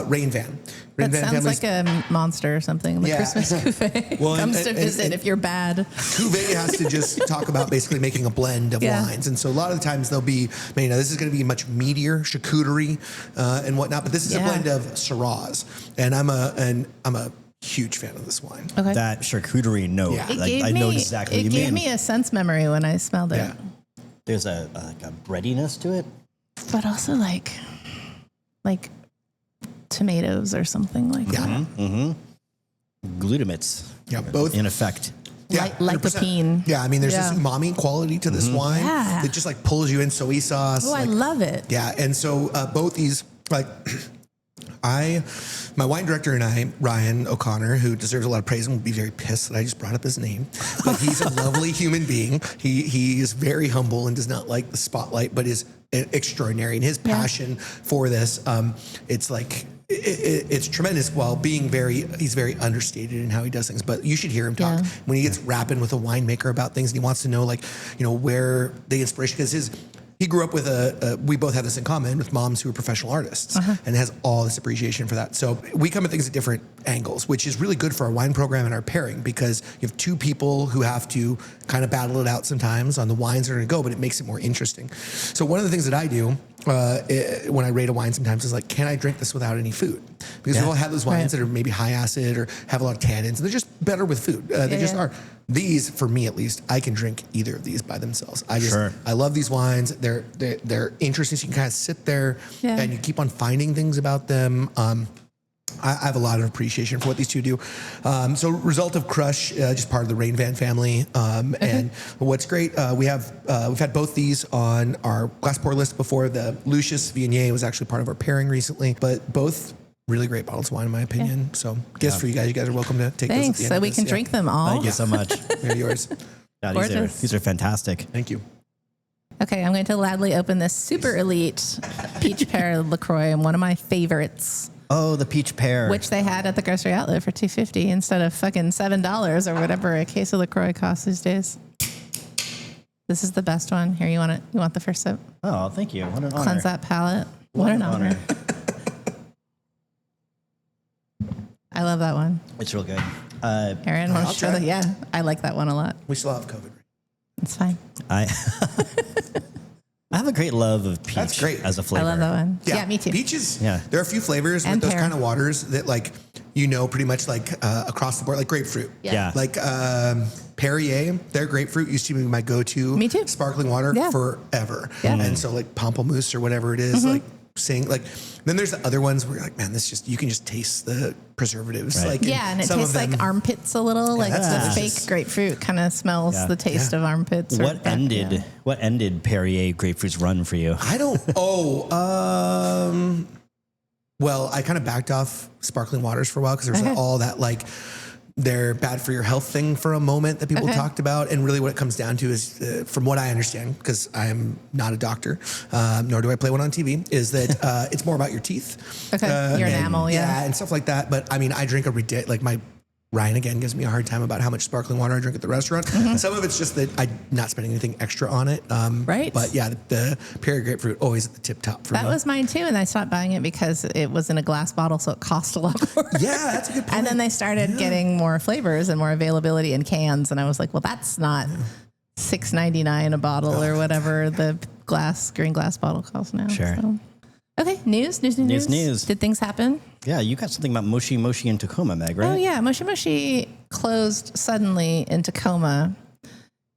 Rain Van. That sounds like a monster or something. The Christmas Cuvée comes to visit if you're bad. Cuvée has to just talk about basically making a blend of wines. And so a lot of the times they'll be, this is going to be much meatier, charcuterie and whatnot, but this is a blend of Syrahs. And I'm a huge fan of this wine. Okay. That charcuterie note, I know exactly what you mean. It gave me a sense memory when I smelled it. Yeah. There's a breadiness to it. But also like tomatoes or something like that. Glutamates. Yeah, both in effect. Yeah, lycopene. Yeah, there's this umami quality to this wine that just like pulls you in. Soy sauce. Oh, I love it. Yeah, and so both these my wine director and I, Ryan O'Connor, who deserves a lot of praise and will be very pissed that I just brought up his name, but he's a lovely human being. He is very humble and does not like the spotlight, but is extraordinary. And his passion for this, it's like, it's tremendous while he's very understated in how he does things, but you should hear him talk when he gets rapping with a winemaker about things and he wants to know where the inspiration, because he grew up with we both have this in common with moms who are professional artists and has all this appreciation for that. So we come at things at different angles, which is really good for our wine program and our pairing because you have two people who have to kind of battle it out sometimes on the wines that are going to go, but it makes it more interesting. So one of the things that I do when I rate a wine sometimes is like, can I drink this without any food? Because we've all had those wines that are maybe high acid or have a lot of tannins, and they're just better with food. They just are. These, for me at least, I can drink either of these by themselves. I love these wines. They're interesting. So you can kind of sit there and you keep on finding things about them. I have a lot of appreciation for what these two do. So Result of Crush, just part of the Rain Van family. And what's great, we've had both these on our glass pour list before. The Lucius Viognier was actually part of our pairing recently, but both really great bottles of wine in my opinion. So gifts for you guys. You guys are welcome to take those at the end so of we this. can drink them all. Thank you so much. They're yours. These are fantastic. Thank you. Okay, I'm going to loudly open this super elite peach pear LaCroix, one of my favorites. Oh, the peach pear. Which they had at the grocery outlet for $2.50 instead of fucking $7 or whatever a case of LaCroix costs these days. This is the best one. Here, you want it? You want the first sip? Oh, thank you. What an honor. Cleanse that palate. What an honor. I love that one. It's real good. Aaron, want to try that? Yeah, I like that one a lot. We still have COVID. It's fine. I have a great love of peach That's great. as a flavor. I love that one. Yeah, me too. Peaches. Yeah. There are a few flavors And with those pear. kind of waters that like, pretty much like across the board, like grapefruit. Yeah. Like Perrier, their grapefruit used to be my go-to Me too. sparkling water forever. Yeah. And so like pamplemousse or whatever it is, like then there's the other ones where you're like, man, you can just taste the preservatives. Right. Like And it some tastes of them- like armpits a little. Like that's the delicious. fake grapefruit kind of smells the taste of armpits. What ended Perrier Grapefruit's run for you? I don't. Well, I kind of backed off sparkling waters for a while because there's all that like they're bad for your health thing for a moment that people talked about, and really what it comes down to is, from what I understand, because I am not a doctor, nor do I play one on TV, is that it's more about your teeth, Your enamel, and stuff like that. But I mean, I drink Ryan again gives me a hard time about how much sparkling water I drink at the restaurant. Some of it's just that I'm not spending anything extra on it. Right. But yeah, the Perrier grapefruit always at the tip top for me. That was mine too, and I stopped buying it because it was in a glass bottle, so it cost a lot more. Yeah, that's a good point. And then they started getting more flavors and more availability in cans, and I was like, well, that's not $6.99 a bottle or whatever the green glass bottle costs now. Sure. So. Okay, news. Did things happen? Yeah, you got something about Moshi Moshi in Tacoma, Meg, right? Oh yeah, Moshi Moshi closed suddenly in Tacoma.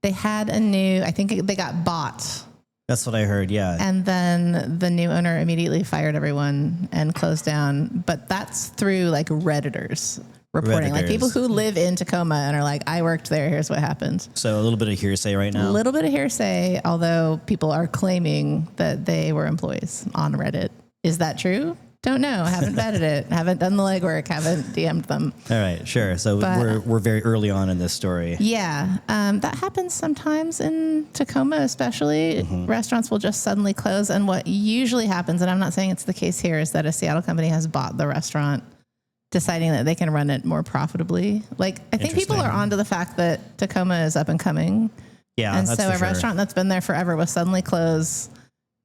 They had I think they got bought. That's what I heard, yeah. And then the new owner immediately fired everyone and closed down. But that's through like Redditors reporting, like people who live in Tacoma and are like, I worked there, here's what happened. So a little bit of hearsay right now. A little bit of hearsay, although people are claiming that they were employees on Reddit. Is that true? Don't know. Haven't vetted it. Haven't done the legwork. Haven't DM'd them. All right, sure. So we're very early on in this story. Yeah, that happens sometimes in Tacoma, especially. Restaurants will just suddenly close, and what usually happens, and I'm not saying it's the case here, is that a Seattle company has bought the restaurant, deciding that they can run it more profitably. Like, I think people are onto the fact that Tacoma is up and coming. Yeah, and that's so for a sure. restaurant that's been there forever will suddenly close.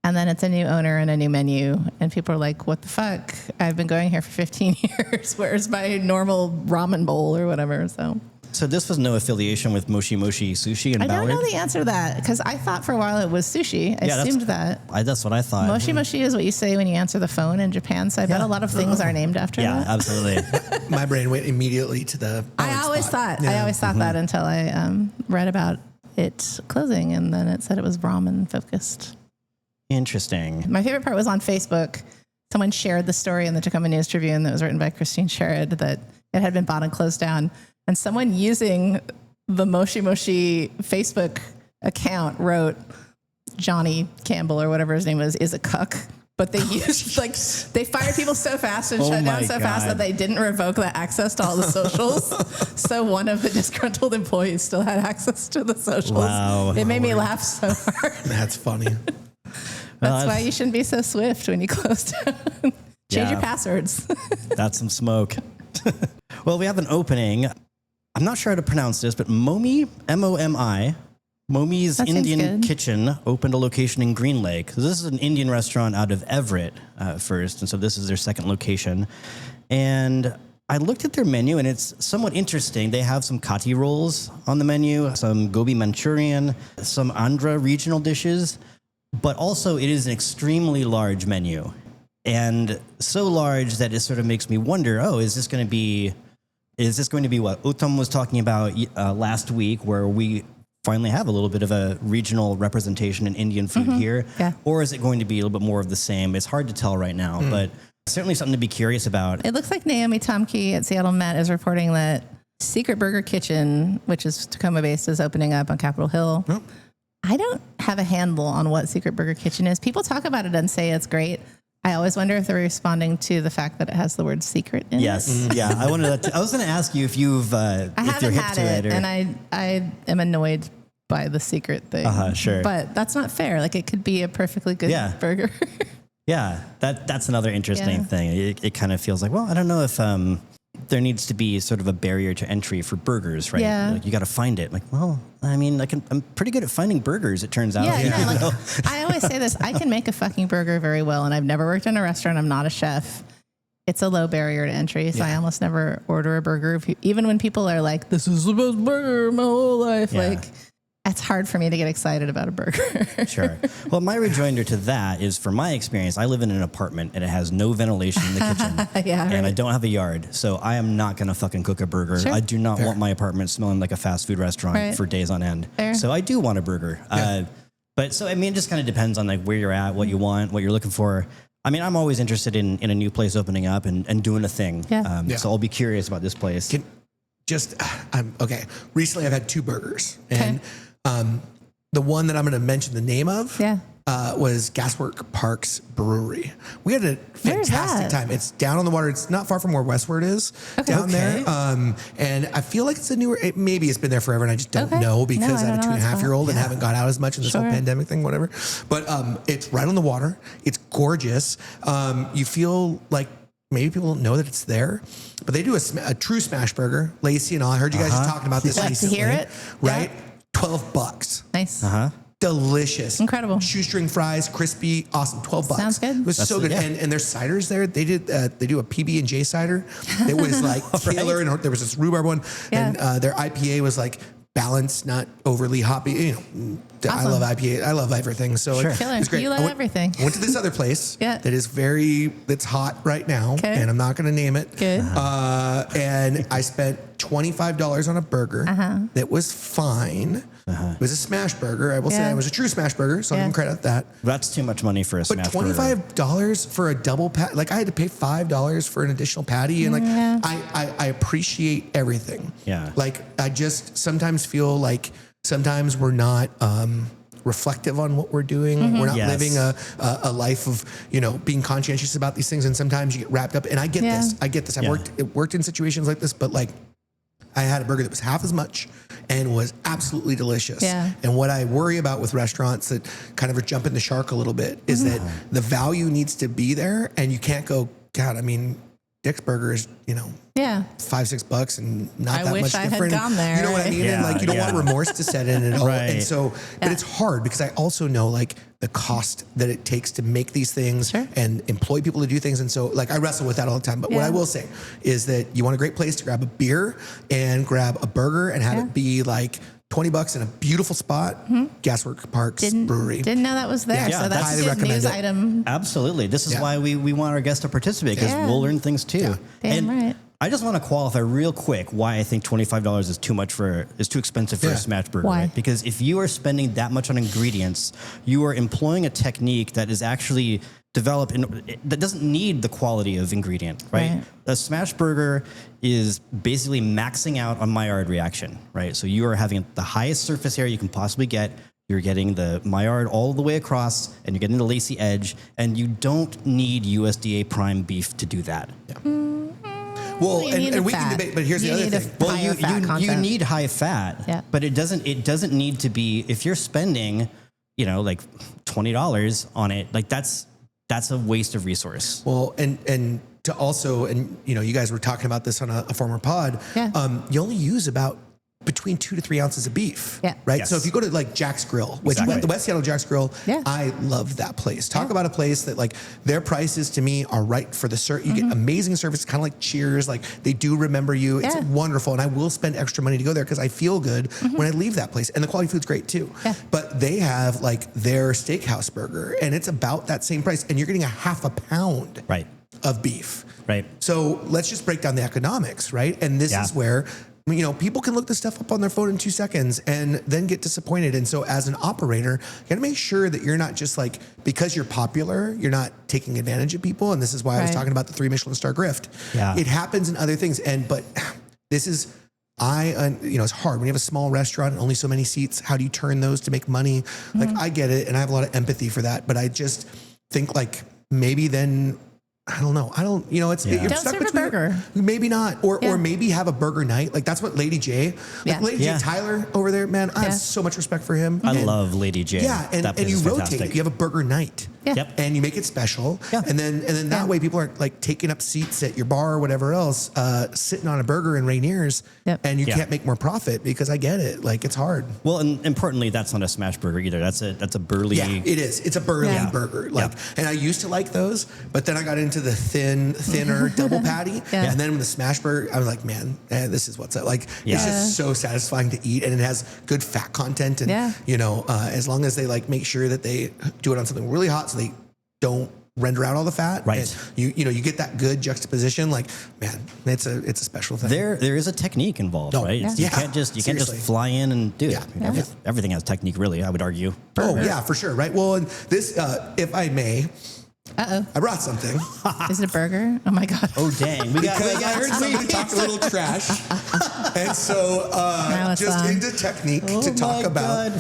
And then it's a new owner and a new menu. And people are like, what the fuck? I've been going here for 15 years. Where's my normal ramen bowl or whatever? So this was no affiliation with Moshi Moshi Sushi in Ballard? I don't know the answer to that because I thought for a while it was sushi. I assumed that. That's what I thought. Moshi Moshi is what you say when you answer the phone in Japan. So I bet a lot of things are named after that. Yeah, absolutely. My brain went immediately to the. I always thought that until I read about it closing, and then it said it was ramen focused. Interesting. My favorite part was on Facebook. Someone shared the story in the Tacoma News Tribune that was written by Christine Sherrod that it had been bought and closed down. And someone using the Moshi Moshi Facebook account wrote Johnny Campbell or whatever his name is a cuck. But they used they fired people so fast and shut down so fast that they didn't revoke the access to all the socials. So one of the disgruntled employees still had access to the socials. Wow. It made me laugh so hard. That's funny. That's why you shouldn't be so swift when you close down. Change your passwords. That's some smoke. Well, we have an opening. I'm not sure how to pronounce this, but Momi, M-O-M-I, Momi's Indian Kitchen opened a location in Green Lake. So this is an Indian restaurant out of Everett first, and so this is their second location. And I looked at their menu, and it's somewhat interesting. They have some kati rolls on the menu, some gobi Manchurian, some Andhra regional dishes, but also it is an extremely large menu. And so large that it sort of makes me wonder, is this going to be what Uttam was talking about last week, where we finally have a little bit of a regional representation in Indian food here? Yeah. Or is it going to be a little bit more of the same? It's hard to tell right now, but certainly something to be curious about. It looks like Naomi Tomke at Seattle Met is reporting that Secret Burger Kitchen, which is Tacoma-based, is opening up on Capitol Hill. Oh. I don't have a handle on what Secret Burger Kitchen is. People talk about it and say it's great. I always wonder if they're responding to the fact that it has the word secret in it. Yes. Yeah. I wanted that. I was going to ask you if you've, I haven't had it, and I am annoyed by the secret thing. Sure. But that's not fair. Like, it could be a perfectly good burger. Yeah. That's another interesting thing. It kind of feels like, well, I don't know if there needs to be sort of a barrier to entry for burgers, right? Yeah. Like, you got to find it. Like, well, I mean, I'm pretty good at finding burgers, it turns out. Yeah. I always say this. I can make a fucking burger very well, and I've never worked in a restaurant. I'm not a chef. It's a low barrier to entry, so I almost never order a burger. Even when people are like, this is the best burger of my whole life. Like, It's hard for me to get excited about a burger. Sure. Well, my rejoinder to that is, from my experience, I live in an apartment and it has no ventilation in the kitchen. Yeah, and I right. don't have a yard. So I am not going to fucking cook a burger. Sure. I do not want my apartment smelling like a fast food restaurant Right. for days on end. Fair. So I do want a burger. But so, I mean, it just kind of depends on like where you're at, what you want, what you're looking for. I mean, I'm always interested in a new place opening up and doing a thing. Yeah. So I'll be curious about this place. Okay. Recently, I've had 2 burgers, and the one that I'm going to mention the name of was Gaswork Park's Brewery. We had a fantastic time. It's down on the water. It's not far from where Westward is down there. And I feel like it's a newer, maybe it's been there forever and I just don't know because I have a 2.5-year-old and haven't got out as much in this whole pandemic thing, whatever. But it's right on the water. It's gorgeous. You feel like maybe people don't know that it's there, but they do a true smash burger. Lacey and all, I heard you guys just talking about this recently. To hear it. Right? $12. Nice. Delicious. Incredible. Shoestring fries, crispy, awesome. $12. Sounds good. It was so good. And there's ciders there. They do a PB&J cider. It was like killer. And there was this rhubarb one. Yeah. And their IPA was like balanced, not overly hoppy. You know, I Awesome. love IPA. I love everything. So Sure. Killer. it's great. You love everything. I went to this other place Yeah. that is that's hot right now. Okay. And I'm not going to name it. Good. And I spent $25 on a burger that was fine. It was a smash burger. I will say it was a true smash burger, so I can credit that. That's too much money for a But smash burger. $25 for a double patty, like I had to pay $5 for an additional patty, and like I appreciate everything. Yeah. Like I just sometimes feel like sometimes we're not reflective on what we're doing. We're not Yes. living a life of, you know, being conscientious about these things, and sometimes you get wrapped up. And I get this. I get this. I've worked in situations like this, but like I had a burger that was half as much and was absolutely delicious. Yeah. And what I worry about with restaurants that kind of are jumping the shark a little bit is that the value needs to be there, and you can't go, God, I mean, Dick's Burger is, you know, $5-6 and not that wish much I had different. gone there. You know what I mean? And like, you don't want remorse to set in at all. Right. And so, but it's hard because I also know like the cost that it takes to make these things and employ people to do things. And so like I wrestle with that all the time. But what I will say is that you want a great place to grab a beer and grab a burger and have it be like $20 in a beautiful spot. Gaswork Park's Brewery. Didn't know that was there. Yeah, So that's highly a good recommend news it. item. Absolutely. This is why we want our guests to participate, because we'll learn things too. Damn and right. I just want to qualify real quick why I think $25 is too expensive for a smash burger. Why? Right? Because if you are spending that much on ingredients, you are employing a technique that is actually developed that doesn't need the quality of ingredient, right? A smash burger is basically maxing out on Maillard reaction, right? So you are having the highest surface area you can possibly get. You're getting the Maillard all the way across, and you're getting the lacy edge, and you don't need USDA prime beef to do that. Well, You need and a we can fat. debate, but here's the You other need a thing. Well, higher fat you content. need high fat, but it doesn't need to be, if you're spending, you know, like $20 on it, like that's a waste of resource. Well, and to also, and you know, you guys were talking about this on a former pod. You only use about between 2 to 3 ounces of beef. Right. Yes. So if you go to like Jack's Grill, which the West Seattle Jack's Grill, I love that place. Talk about a place that like their prices to me are right for the you get amazing service, kind of like Cheers. Like they do remember you. It's wonderful. And I will spend extra money to go there because I feel good when I leave that place. And the quality food's great too. But they have like their steakhouse burger and it's about that same price. And you're getting a half a pound of beef. Right. So let's just break down the economics, right? And this is where, you know, people can look this stuff up on their phone in 2 seconds and then get disappointed. And so as an operator, you got to make sure that you're not just like, because you're popular, you're not taking advantage of people. And this is why I was talking about the 3 Michelin star grift. It happens in other things. But this is, you know, it's hard when you have a small restaurant and only so many seats. How do you turn those to make money? Like I get it. And I have a lot of empathy for that, but I just think like maybe then, I don't know. You know, you're Don't stuck serve a between burger. Maybe not. Or maybe have a burger night. Like that's what Lady J, Lady J Tyler over there, man, I have so much respect for him. I love Lady J. Yeah. And you rotate it. You have a burger night. And you make it special. And then that way people aren't like taking up seats at your bar or whatever else, sitting on a burger in Rainier's and you can't make more profit because I get it. Like it's hard. Well, and importantly, that's not a smash burger either. That's a burly. Yeah, it is. It's a burly burger. Like, and I used to like those, but then I got into to the thinner double patty. Yeah. And then with the smash burger, I was like, man, this is what's up. Like, it's just so satisfying to eat, and it has good fat content. And, you know, as long as they like make sure that they do it on something really hot so they don't render out all the fat. Right. And you know, you get that good juxtaposition. Like, man, it's a special thing. There is a technique involved, right? Yeah. You can't just fly in and do it. I mean, everything has technique, really, I would argue. Oh, yeah, for sure. Right. Well, and this, if I may, I brought something. Is it a burger? Oh my God. Oh, dang. I heard somebody talk a little trash. And so just into technique to talk about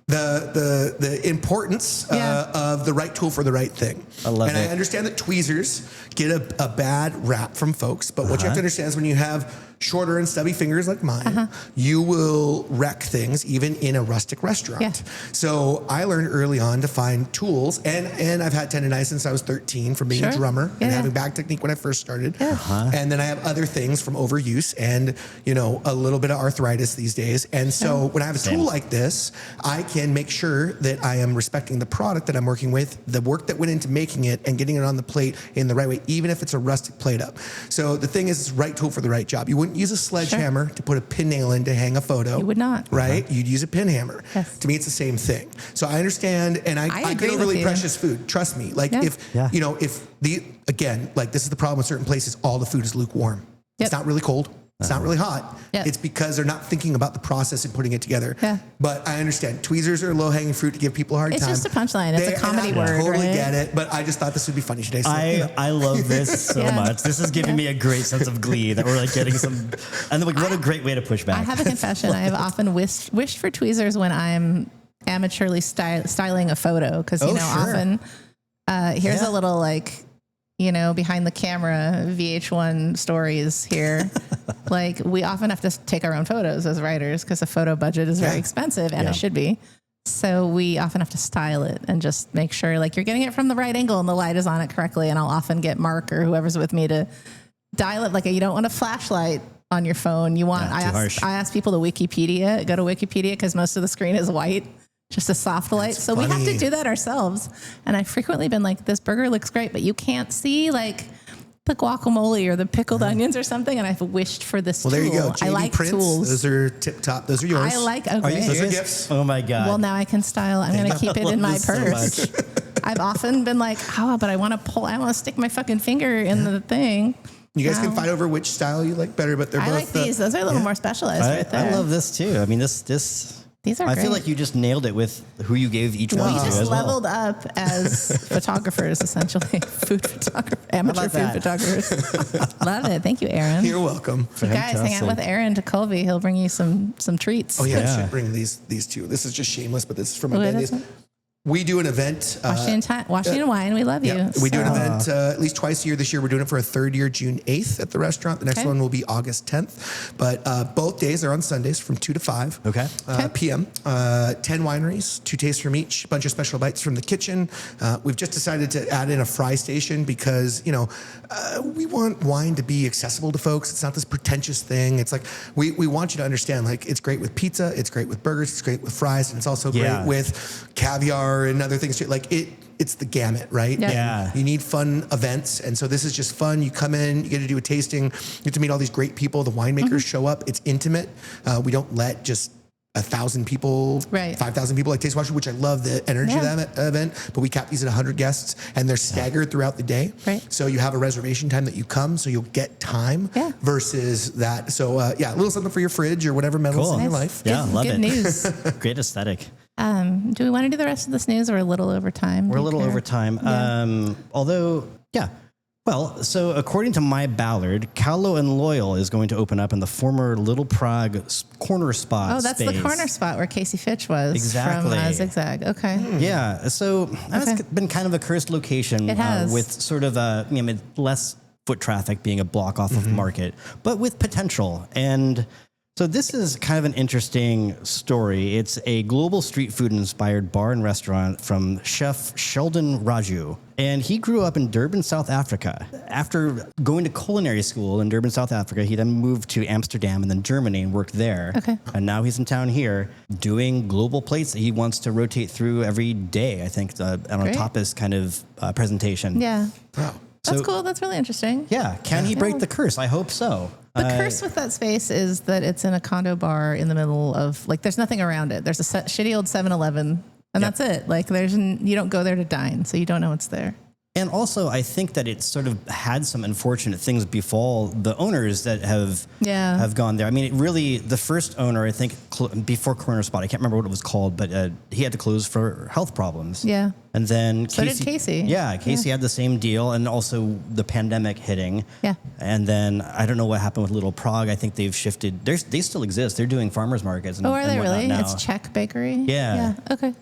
the importance of the right tool for the right thing. I love it. I understand that tweezers get a bad rap from folks, but what you have to understand is when you have shorter and stubby fingers like mine, you will wreck things even in a rustic restaurant. Yeah. So I learned early on to find tools, and I've had tendonitis since I was 13 from being a drummer and having back technique when I first started. And then I have other things from overuse and, you know, a little bit of arthritis these days. And so when I have a tool like this, I can make sure that I am respecting the product that I'm working with, the work that went into making it and getting it on the plate in the right way, even if it's a rustic plate up. So the thing is, it's right tool for the right job. You wouldn't use a sledgehammer to put a pin nail in to hang a photo. You would not. Right? You'd use a pin hammer. Yes. To me, it's the same thing. So I understand, and I get overly precious food. Trust me. Like you know, if like this is the problem with certain places, all the food is lukewarm. It's not really cold. It's not really hot. It's because they're not thinking about the process and putting it together. But I understand. Tweezers are low-hanging fruit to give people a hard time. It's just a punchline. It's a comedy word, I totally right? get it, but I just thought this would be funny today. So, I love this so much. This is giving me a great sense of glee that we're like getting some, and like what a great way to push back. I have a confession. I have often wished for tweezers when I'm amateurly styling a photo, because often here's a little like, you know, behind the camera VH1 stories here. Like, we often have to take our own photos as writers because the photo budget is very expensive, and it should be. So we often have to style it and just make sure like you're getting it from the right angle and the light is on it correctly. And I'll often get Mark or whoever's with me to dial it. Like, you don't want a flashlight on your phone. You want, I ask people to go to Wikipedia because most of the screen is white. Just a soft light. So we have to do that ourselves. And I've frequently been like, this burger looks great, but you can't see like the guacamole or the pickled onions or something. And I've wished for this tool. Well, there you go. I like prints. tools. Those are tip top. Those are yours. I like, Those are gifts. Oh my God. Well, now I can style. I'm going to keep it in my purse. So I've often been like, but I want to stick my fucking finger in the thing. You guys can fight over which style you like better, but they're both. I like these. Those are a little more specialized right there. I love this too. I mean, this. These are I great. feel like you just nailed it with who you gave each one to We just as leveled up as photographers, essentially. Amateur food photographers. Love it. Thank you, Aaron. You're welcome. You guys hang out with Aaron Tekulve. He'll bring you some treats. Oh, yeah. I should bring these two. This is just shameless, but this is from my babies. We do an event. Washington Wine, we love you. We do an event at least twice a year. This year, we're doing it for a third year, June 8th at the restaurant. The next one will be August 10th. But both days are on Sundays from 2 to 5 p.m. 10 wineries, 2 tastes from each, a bunch of special bites from the kitchen. We've just decided to add in a fry station because, you know, we want wine to be accessible to folks. It's not this pretentious thing. It's like we want you to understand, like, it's great with pizza, it's great with burgers, it's great with fries, and it's also great with caviar and other things too. Like it's the gamut, right? Yeah. You need fun events. And so this is just fun. You come in, you get to do a tasting, you get to meet all these great people. The winemakers show up. It's intimate. We don't let just 1,000 people, 5,000 people like Taste Watcher, which I love the energy of that event, but we cap these at 100 guests and they're staggered throughout the day. So you have a reservation time that you come, so you'll get time versus that. So a little something for your fridge or whatever metals in your life. Yeah, love it. Good news. Great aesthetic. Do we want to do the rest of this news or a little over time? We're a little over time. Well, so according to My Ballard, Callow and Loyal is going to open up in the former Little Prague corner spot. Oh, that's the corner spot where Casey Fitch was. Exactly. From Zigzag. Okay. Yeah. So that's been kind of a cursed location. It has. With sort of less foot traffic being a block off of Market, but with potential. And so this is kind of an interesting story. It's a global street food inspired bar and restaurant from chef Sheldon Raju. And he grew up in Durban, South Africa. After going to culinary school in Durban, South Africa, he then moved to Amsterdam and then Germany and worked there. And now he's in town here doing global plates that he wants to rotate through every day, I think, on a tapas kind of presentation. Yeah. Wow. That's cool. That's really interesting. Yeah. Can he break the curse? I hope so. The curse with that space is that it's in a condo bar in the middle of, like, there's nothing around it. There's a shitty old 7-Eleven, and that's it. Like, you don't go there to dine, so you don't know what's there. And also, I think that it sort of had some unfortunate things befall the owners that have gone there. I mean, it really, the first owner, I think, before Corner Spot, I can't remember what it was called, but he had to close for health problems. Yeah. And then so did Casey. Yeah, Casey had the same deal, and also the pandemic hitting. Yeah. And then I don't know what happened with Little Prague. I think they've shifted. They still exist. They're doing farmers markets. And, are they really? Now. It's Czech Bakery. Yeah. Okay.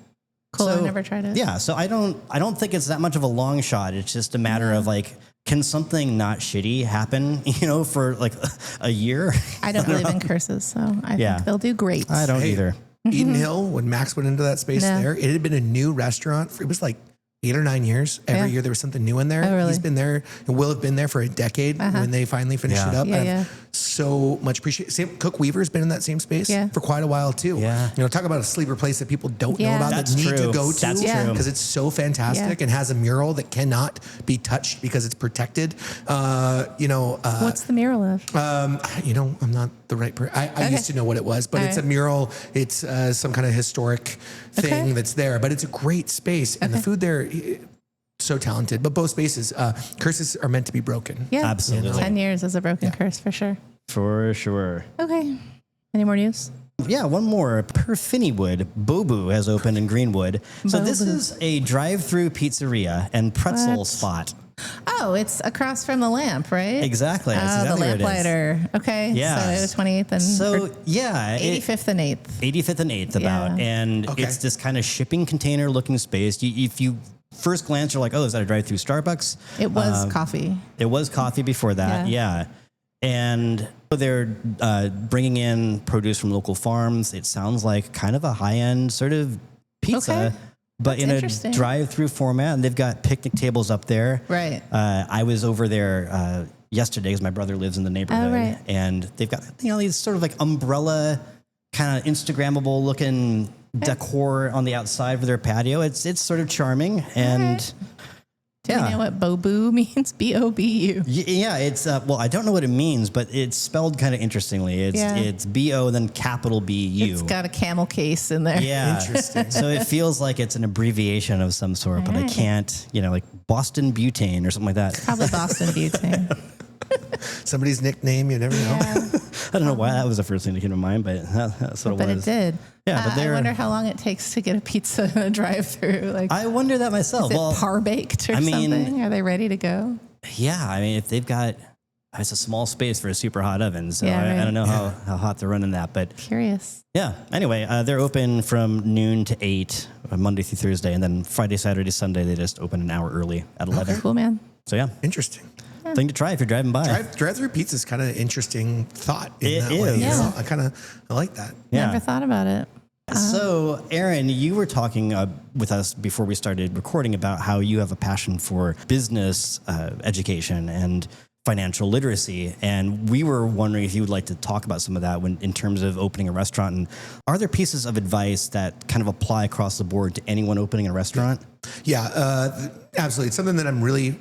Cool. I never tried it. Yeah. So I don't think it's that much of a long shot. It's just a matter of like, can something not shitty happen, for like a year? I don't believe in curses, so I think they'll do great. I don't either. Eden Hill, when Max went into that space there, it had been a new restaurant. It was like 8 or 9 years. Every year there was something new in there. Oh, really? He's been there and will have been there for a decade when they finally finished it up. So much appreciate. Same Cook Weaver's been in that same space for quite a while too. Yeah. Talk about a sleeper place that people don't know about That's that need true. to go to. That's true. Because it's so fantastic and has a mural that cannot be touched because it's protected. What's the mural of? I'm not the right person. I used to know what it was, but it's a mural. It's some kind of historic thing that's there, but it's a great space and the food there. So talented, but both spaces, curses are meant to be broken. Yeah, absolutely. 10 years is a broken curse for sure. For sure. Okay. Any more news? Yeah, one more. Per Finneywood, Bobu has opened in Greenwood. So this is a drive-through pizzeria and pretzel spot. Oh, it's across from the Lamp, right? Exactly. That's exactly the Lamplighter. Okay. Yeah. So 28th and 85th and 8th. 85th and 8th about. And it's this kind of shipping container looking space. If you first glance, you're like, oh, is that a drive-through Starbucks? It was coffee. It was coffee before that. Yeah. And they're bringing in produce from local farms. It sounds like kind of a high-end sort of pizza. But that's in a drive-through format, and they've got picnic tables up there. Right. I was over there yesterday because my brother lives in the neighborhood, and they've got these sort of like umbrella, kind of Instagrammable looking decor on the outside of their patio. It's sort of charming, and do you know what Bobu means? B-O-B-U. Yeah, it's I don't know what it means, but it's spelled kind of interestingly. It's B-O then capital B-U. It's got a camel case in there. Yeah, interesting. So it feels like it's an abbreviation of some sort, but I can't, like Boston Butane or something like that. Probably Boston Butane. Somebody's nickname, you never know. I don't know why that was the first thing that came to mind, but that's what it was. But it did. Yeah, but I wonder how long it takes to get a pizza in a drive-through. Like, I wonder that myself. Is it par-baked or something? Are they ready to go? Yeah, I mean, if they've got, it's a small space for a super hot oven, so I don't know how hot they're running that, but curious. Yeah. Anyway, they're open from noon to 8 Monday through Thursday, and then Friday, Saturday, Sunday they just open an hour early at 11. Okay. Cool, man. So yeah, interesting. Thing to try if you're driving by. Drive-through pizza is kind of an interesting thought in that is. way. Yeah. I like that. Yeah. Never thought about it. So, Aaron, you were talking with us before we started recording about how you have a passion for business education and financial literacy. And we were wondering if you would like to talk about some of that in terms of opening a restaurant. And are there pieces of advice that kind of apply across the board to anyone opening a restaurant? Yeah, absolutely. It's something that I'm really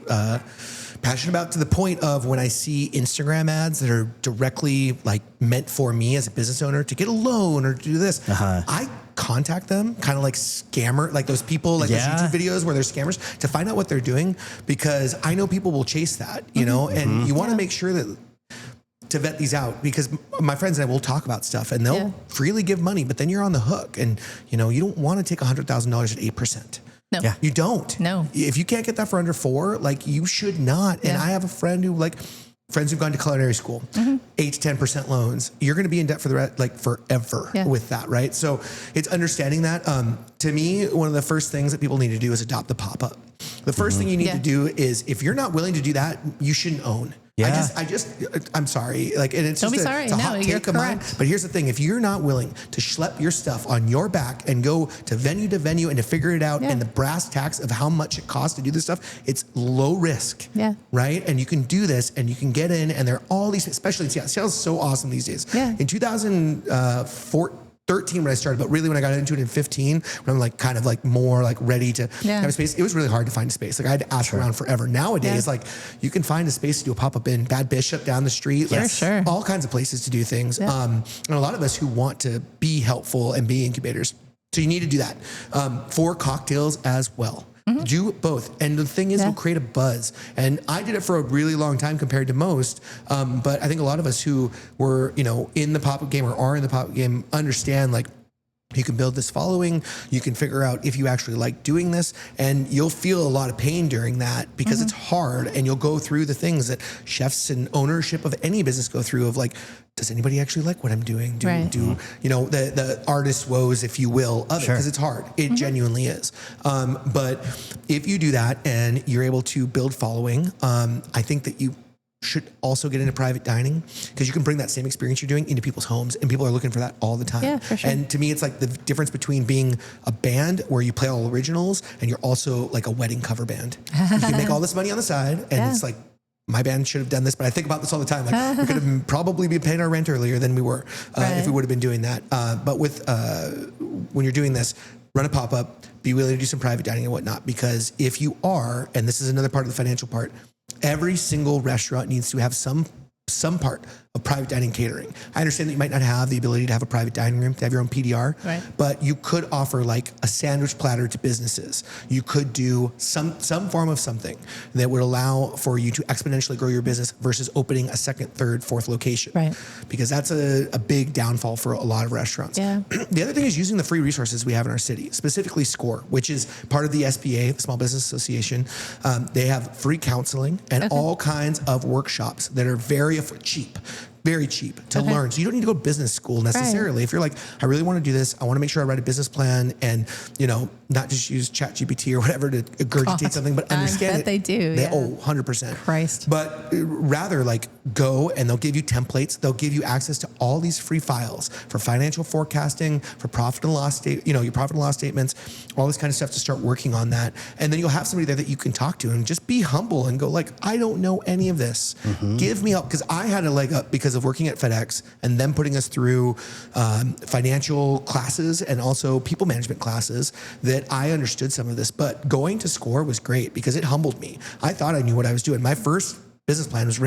passionate about, to the point of when I see Instagram ads that are directly like meant for me as a business owner to get a loan or to do this, I contact them, kind of like scammer, like those people, like those YouTube videos where they're scammers, to find out what they're doing, because I know people will chase that, and you want to make sure that to vet these out, because my friends and I will talk about stuff and they'll freely give money, but then you're on the hook, and you don't want to take $100,000 at 8%. No. Yeah. You don't. No. If you can't get that for under 4, like you should not. And I have a friend friends who've gone to culinary school, 8 to 10% loans. You're going to be in debt for the rest, forever with that, right? So it's understanding that. To me, one of the first things that people need to do is adopt the pop-up. The first thing you need to do is, if you're not willing to do that, you shouldn't own. Yeah. I'm sorry. And it's Don't just be sorry. It's a hot You're take of mine. correct. But here's the thing: if you're not willing to schlep your stuff on your back and go to venue and to figure it out, and the brass tacks of how much it costs to do this stuff, it's low risk. Yeah. Right. And you can do this, and you can get in, and there are all these, especially in Seattle. Seattle's so awesome these days. Yeah. In 2014. 13 when I started, but really when I got into it in 15, when I'm like kind of like more like ready to have a space, it was really hard to find a space. Like I had to ask around forever. Nowadays, like you can find a space to do a pop-up in Bad Bishop down the street, like all kinds of places to do things. And a lot of us who want to be helpful and be incubators. So you need to do that for cocktails as well. Do both. And the thing is, it'll create a buzz. And I did it for a really long time compared to most. But I think a lot of us who were, in the pop-up game or are in the pop-up game understand like, you can build this following. You can figure out if you actually like doing this, and you'll feel a lot of pain during that because it's hard, and you'll go through the things that chefs and ownership of any business go through of like, does anybody actually like what I'm doing? Do the artist woes, if you will, of it, because it's hard. It genuinely is. But if you do that and you're able to build following, I think that you should also get into private dining because you can bring that same experience you're doing into people's homes, and people are looking for that all the time. Yeah, for sure. And to me, it's like the difference between being a band where you play all originals and you're also like a wedding cover band. You can make all this money on the side, and it's like, my band should have done this, but I think about this all the time. Like we could have probably been paying our rent earlier than we were if we would have been doing that. But with when you're doing this, run a pop-up, be willing to do some private dining and whatnot, because if you are, and this is another part of the financial part, every single restaurant needs to have some part of private dining catering. I understand that you might not have the ability to have a private dining room, to have your own PDR, but you could offer like a sandwich platter to businesses. You could do some form of something that would allow for you to exponentially grow your business versus opening a second, third, fourth location. Because that's a big downfall for a lot of restaurants. The other thing is using the free resources we have in our city, specifically SCORE, which is part of the SBA, the Small Business Association. They have free counseling and all kinds of workshops that are very cheap to learn. So you don't need to go to business school necessarily. If you're like, I really want to do this, I want to make sure I write a business plan and, not just use ChatGPT or whatever to regurgitate something, but understand it. They do. 100%. Christ. But rather like go, and they'll give you templates. They'll give you access to all these free files for financial forecasting, for profit and loss, your profit and loss statements, all this kind of stuff to start working on that. And then you'll have somebody there that you can talk to and just be humble and go like, I don't know any of this. Give me help. Because I had a leg up because of working at FedEx and them putting us through financial classes and also people management classes that I understood some of this. But going to SCORE was great because it humbled me. I thought I knew what I was doing. My first business plan was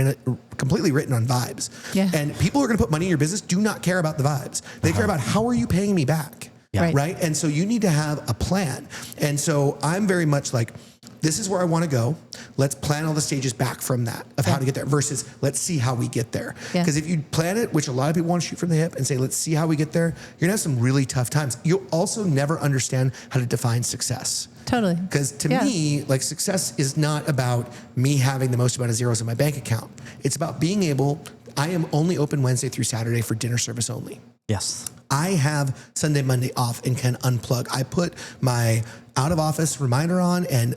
completely written on vibes. And people who are going to put money in your business do not care about the vibes. They care about, how are you paying me back? Right. And so you need to have a plan. And so I'm very much like, this is where I want to go. Let's plan all the stages back from that of how to get there versus let's see how we get there. Because if you plan it, which a lot of people want to shoot from the hip and say, let's see how we get there, you're going to have some really tough times. You'll also never understand how to define success. Totally. Because to me, like success is not about me having the most amount of zeros in my bank account. It's about being able, I am only open Wednesday through Saturday for dinner service only. Yes. I have Sunday, Monday off and can unplug. I put my out of office reminder on and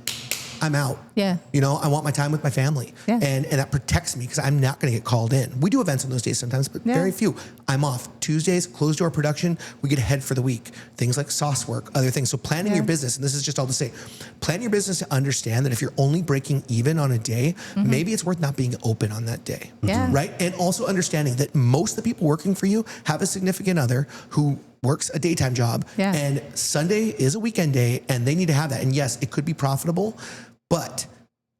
I'm out. I want my time with my family. And that protects me because I'm not going to get called in. We do events on those days sometimes, but very few. I'm off. Tuesdays, closed door production, we get ahead for the week. Things like sauce work, other things. So planning your business, and this is just all to say, plan your business to understand that if you're only breaking even on a day, maybe it's worth not being open on that day. Right? And also understanding that most of the people working for you have a significant other who works a daytime job and Sunday is a weekend day and they need to have that. And yes, it could be profitable, but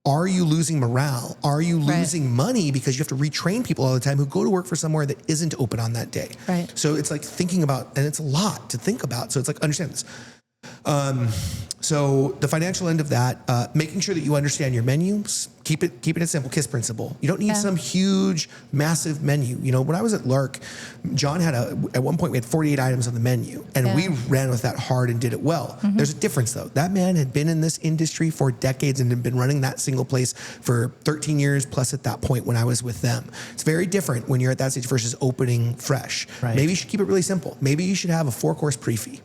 are you losing morale? Are you losing money because you have to retrain people all the time who go to work for somewhere that isn't open on that day? So it's like thinking about, and it's a lot to think about. So it's like, understand this. So the financial end of that, making sure that you understand your menus, keep it simple, KISS principle. You don't need some huge, massive menu. When I was at Lark, John at one point we had 48 items on the menu and we ran with that hard and did it well. There's a difference though. That man had been in this industry for decades and had been running that single place for 13 years plus at that point when I was with them. It's very different when you're at that stage versus opening fresh. Maybe you should keep it really simple. Maybe you should have a 4-course pre-fee.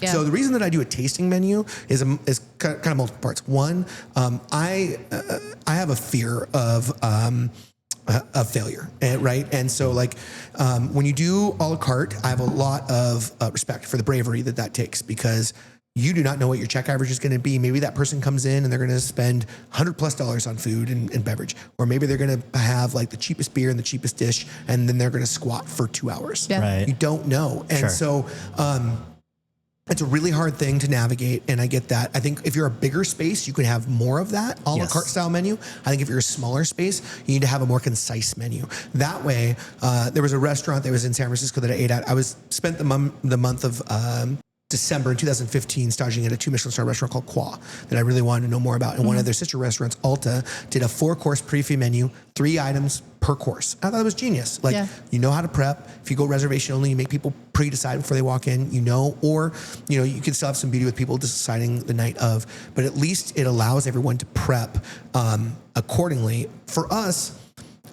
So the reason that I do a tasting menu is kind of multiple parts. One, I have a fear of failure, right? And so when you do a la carte, I have a lot of respect for the bravery that takes because you do not know what your check average is going to be. Maybe that person comes in and they're going to spend $100+ on food and beverage, or maybe they're going to have like the cheapest beer and the cheapest dish, and then they're going to squat for 2 hours. Yeah. Right. You don't know. And so, it's a really hard thing to navigate, and I get that. I think if you're a bigger space, you can have more of that a la carte style menu. I think if you're a smaller space, you need to have a more concise menu. That way, there was a restaurant that was in San Francisco that I ate at. I spent the month of December in 2015 staging at a 2 Michelin star restaurant called Qua that I really wanted to know more about. And one of their sister restaurants, Alta, did a 4-course pre-fee menu, 3 items per course. I thought it was genius. Like, you know how to prep. If you go reservation only, you make people pre-decide before they walk in, or, you can still have some beauty with people deciding the night of, but at least it allows everyone to prep accordingly. For us,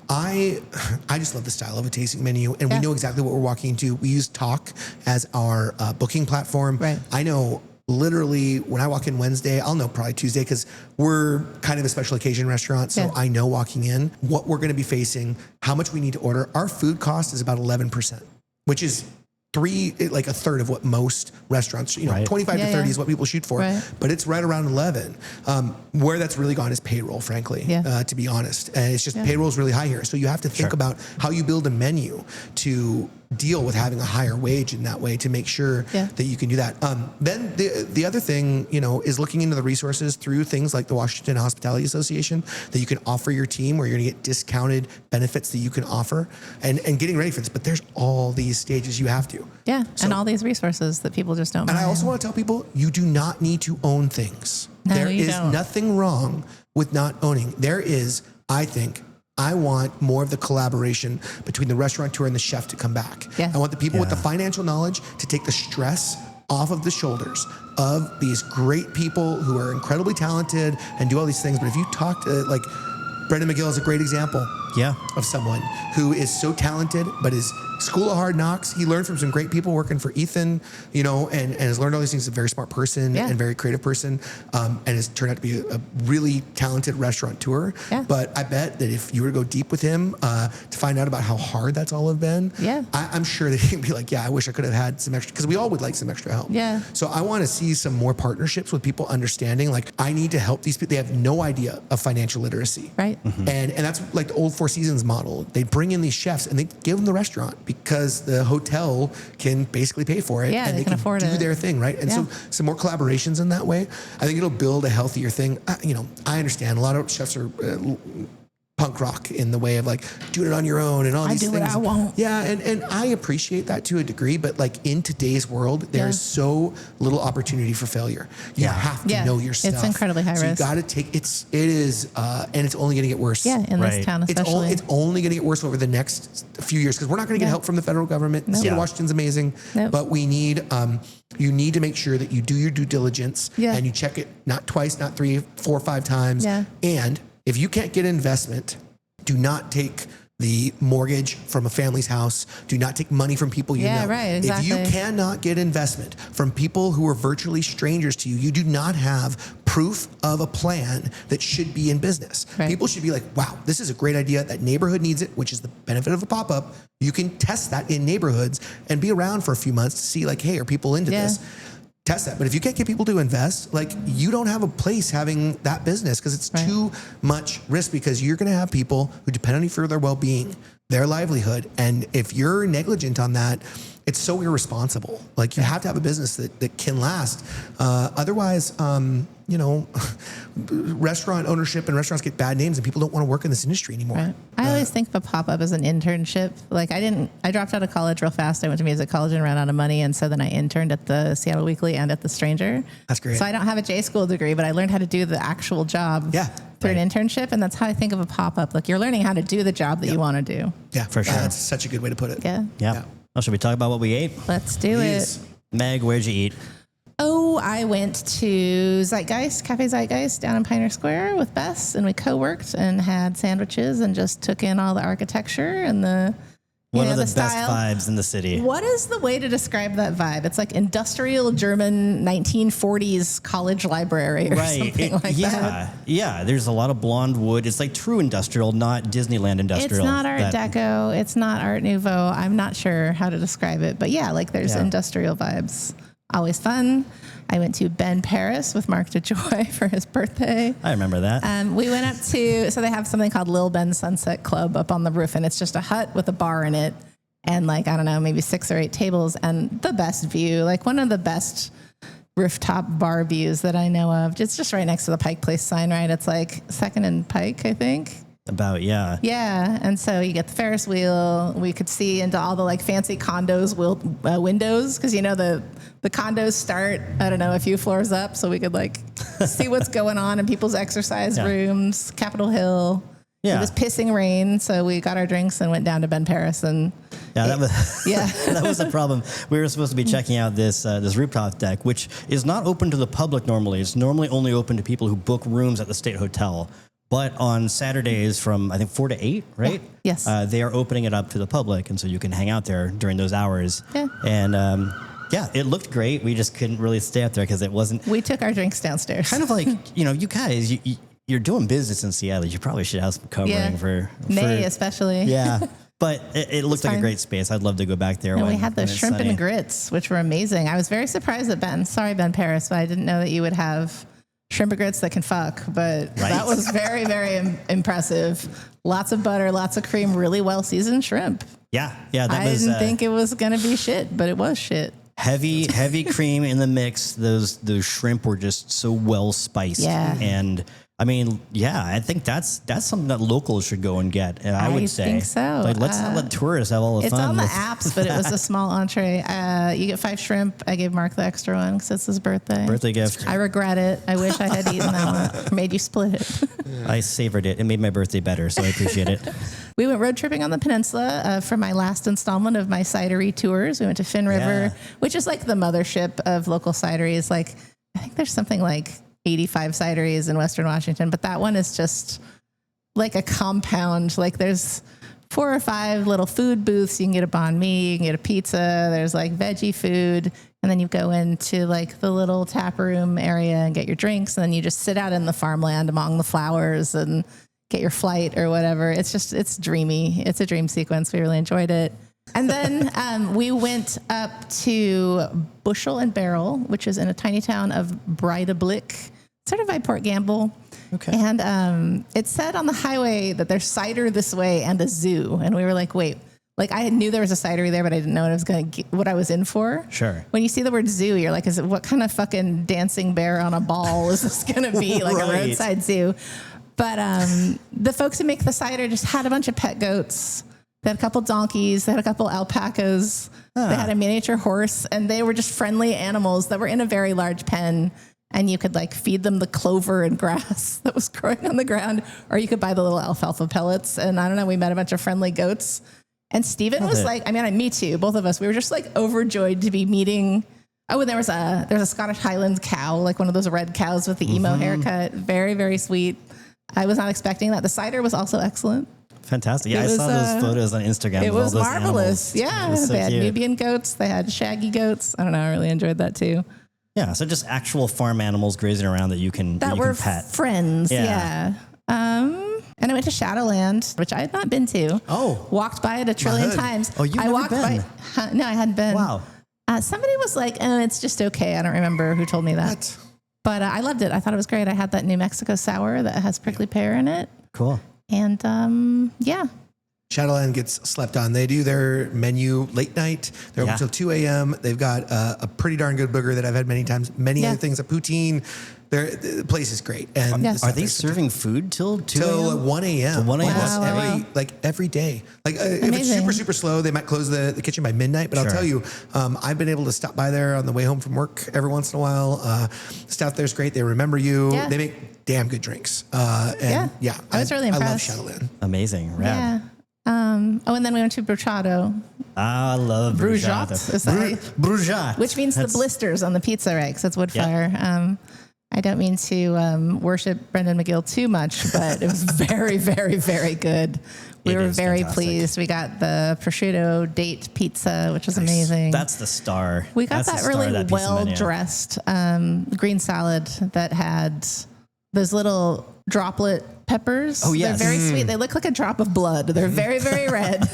I just love the style of a tasting menu, and we know exactly what we're walking into. We use Talk as our booking platform. Right. I know literally when I walk in Wednesday, I'll know probably Tuesday, because we're kind of a special occasion restaurant. So I know walking in what we're going to be facing, how much we need to order. Our food cost is about 11%, which is a third of what most restaurants, 25 to 30 is what people shoot for, but it's right around 11. Where that's really gone is payroll, frankly, to be honest. And it's just payroll is really high here. So you have to think about how you build a menu to deal with having a higher wage in that way to make sure that you can do that. Then the other thing, is looking into the resources through things like the Washington Hospitality Association that you can offer your team, where you're going to get discounted benefits that you can offer, and getting ready for this. But there's all these stages you have to. Yeah. So, and all these resources that people just don't. And I also want to tell people, you do not need to own things. No, there is don't. nothing wrong with not owning. There is, I think, I want more of the collaboration between the restaurateur and the chef to come back. Yeah. I want the people with the financial knowledge to take the stress off of the shoulders of these great people who are incredibly talented and do all these things. But if you talk to, Brendan McGill is a great example of someone who is so talented, but is School of Hard Knocks. He learned from some great people working for Ethan, and has learned all these things. He's a very smart person and very creative person, and has turned out to be a really talented restaurateur. Yeah. But I bet that if you were to go deep with him to find out about how hard that's all have been, I'm sure that he'd be like, I wish I could have had some extra, because we all would like some extra help. Yeah. So I want to see some more partnerships with people understanding, I need to help these people. They have no idea of financial literacy. Right. Mm-hmm. And that's like the old Four Seasons model. They bring in these chefs and they give them the restaurant, because the hotel can basically pay for it, and they can afford do their thing, right? And so some more collaborations in that way, I think it'll build a healthier thing. I understand a lot of chefs are punk rock in the way of doing it on your own and all these things. I do what I want. Yeah, and I appreciate that to a degree, but in today's world, there's so little opportunity for failure. You have to know your stuff. It's incredibly high risk. You got to take it is, and it's only going to get worse. Yeah, in this town especially. It's only going to get worse over the next few years, because we're not going to get help from the federal government. The state of Washington's amazing, but we need. You need to make sure that you do your due diligence and you check it not twice, not 3, 4, 5 times. Yeah. And if you can't get investment, do not take the mortgage from a family's house. Do not take money from people you know. Right, exactly. If you cannot get investment from people who are virtually strangers to you, you do not have proof of a plan that should be in business. Right. People should be like, wow, this is a great idea. That neighborhood needs it, which is the benefit of a pop-up. You can test that in neighborhoods and be around for a few months to see hey, are people into this? Test that. But if you can't get people to invest, you don't have a place having that business, because it's too much risk, because you're going to have people who depend on you for their well-being, their livelihood. And if you're negligent on that, it's so irresponsible. You have to have a business that can last. Otherwise, restaurant ownership and restaurants get bad names, and people don't want to work in this industry anymore. Right. I always think of a pop-up as an internship. I dropped out of college real fast. I went to music college and ran out of money. And so then I interned at the Seattle Weekly and at the Stranger. That's great. So I don't have a J school degree, but I learned how to do the actual job through an internship. And that's how I think of a pop-up. You're learning how to do the job that you want to do. Yeah, for sure. That's such a good way to put it. Yeah. Well, should we talk about what we ate? Let's do it. Meg, where'd you eat? Oh, I went to Cafe Zeitgeist down in Pioneer Square with Bess, and we co-worked and had sandwiches and just took in all the architecture and the What are the best vibes in the city? What is the way to describe that vibe? It's like industrial German 1940s college library or something like that. Yeah, there's a lot of blonde wood. It's like true industrial, not Disneyland industrial. It's not Art Deco. It's not Art Nouveau. I'm not sure how to describe it. But there's industrial vibes. Always fun. I went to Ben Paris with Mark DeJoy for his birthday. I remember that. We went up to, so they have something called Lil Ben's Sunset Club up on the roof, and it's just a hut with a bar in it and like, I don't know, maybe 6 or 8 tables and the best view, like one of the best rooftop bar views that I know of. It's just right next to the Pike Place sign, right? It's like 2nd and Pike, I think. About, yeah. Yeah. And so you get the Ferris wheel. We could see into all the like fancy condos windows. Cause you know, the condos start, I don't know, a few floors up. So we could like see what's going on in people's exercise rooms, Capitol Hill. Yeah. It was pissing rain. So we got our drinks and went down to Ben Paris and that was that was the problem. We were supposed to be checking out this rooftop deck, which is not open to the public normally. It's normally only open to people who book rooms at the State Hotel. But on Saturdays from, I think, 4 to 8, right? Yeah. Yes. They are opening it up to the public, and so you can hang out there during those hours. Yeah. And, it looked great. We just couldn't really stay up there because it wasn't... We took our drinks downstairs. Kind of like, you guys, you're doing business in Seattle. You probably should have some covering for... May especially. Yeah. But it looked like a great space. I'd love to go back there. And we had those shrimp and grits, which were amazing. I was very surprised at Ben. Sorry, Ben Paris, but I didn't know that you would have... shrimp and grits that can fuck, but that was very, very impressive. Lots of butter, lots of cream, really well seasoned shrimp. Yeah. I didn't think it was going to be shit, but it was shit. Heavy cream in the mix. Those shrimp were just so well spiced. Yeah. And I mean, I think that's something that locals should go and get. I would say. I think so. Like, let's not let tourists have all the fun. It's on the apps, but it was a small entree. You get 5 shrimp. I gave Mark the extra one because it's his birthday. Birthday gift. I regret it. I wish I had eaten that one. Or made you split it. I savored it. It made my birthday better, so I appreciate it. We went road tripping on the peninsula for my last installment of my cidery tours. We went to Finn River, which is like the mothership of local cideries. Like, I think there's something like 85 cideries in Western Washington, but that one is just like a compound. Like there's 4 or 5 little food booths. You can get a banh mi, you can get a pizza. There's like veggie food. And then you go into like the little tap room area and get your drinks. And then you just sit out in the farmland among the flowers and get your flight or whatever. It's dreamy. It's a dream sequence. We really enjoyed it. And then we went up to Bushel and Barrel, which is in a tiny town of Breidablik, sort of by Port Gamble. Okay. And it said on the highway that there's cider this way and a zoo. And we were like, wait, like I knew there was a cidery there, but I didn't know what I was in for. Sure. When you see the word zoo, you're like, what kind of fucking dancing bear on a ball is this going to be? Like a roadside zoo. But the folks who make the cider just had a bunch of pet goats. They had a couple donkeys. They had a couple alpacas. They had a miniature horse. And they were just friendly animals that were in a very large pen. And you could like feed them the clover and grass that was growing on the ground. Or you could buy the little alfalfa pellets. And I don't know, we met a bunch of friendly goats. And Steven was like, me too, both of us. We were just like overjoyed to be meeting. Oh, and there's a Scottish Highlands cow, like one of those red cows with the emo haircut. Very, very sweet. I was not expecting that. The cider was also excellent. Fantastic. Yeah, I saw those photos on Instagram. It was Animals. marvelous. Yeah. So they had cute. Nubian goats. They had shaggy goats. I don't know. I really enjoyed that too. Yeah. So just actual farm animals grazing around that you can pet. Friends. Yeah. And I went to Shadowland, which I had not been to. Oh. Walked by it a trillion times. Oh, you've never been? No, I hadn't been. Wow. Somebody was like, it's just okay. I don't remember who told me that. What? But I loved it. I thought it was great. I had that New Mexico sour that has prickly pear in it. Cool. And Shadowland gets slept on. They do their menu late night. They're open until 2 a.m. They've got a pretty darn good burger that I've had many times. Many other things, a poutine. The place is great. And are they serving food till 2 till 1 a.m.? 1 a.m. Wow. Every day. Like if it's super, super slow, they might close the kitchen by midnight. But I'll tell you, I've been able to stop by there on the way home from work every once in a while. Staff there's great. They remember you. Yeah. They make damn good drinks. I was really impressed. I love Shadowland. Amazing. Rad. Yeah. And then we went to Bruciato. I love Bruciato. Bruciato. Which means the blisters on the pizza, right? Because it's wood fire. I don't mean to worship Brendan McGill too much, but it was very, very, very good. We were very pleased. We got the prosciutto date pizza, which was amazing. That's the star. We got that really well-dressed green salad that had those little droplet peppers. Oh, yes. They're very sweet. They look like a drop of blood. They're very, very red.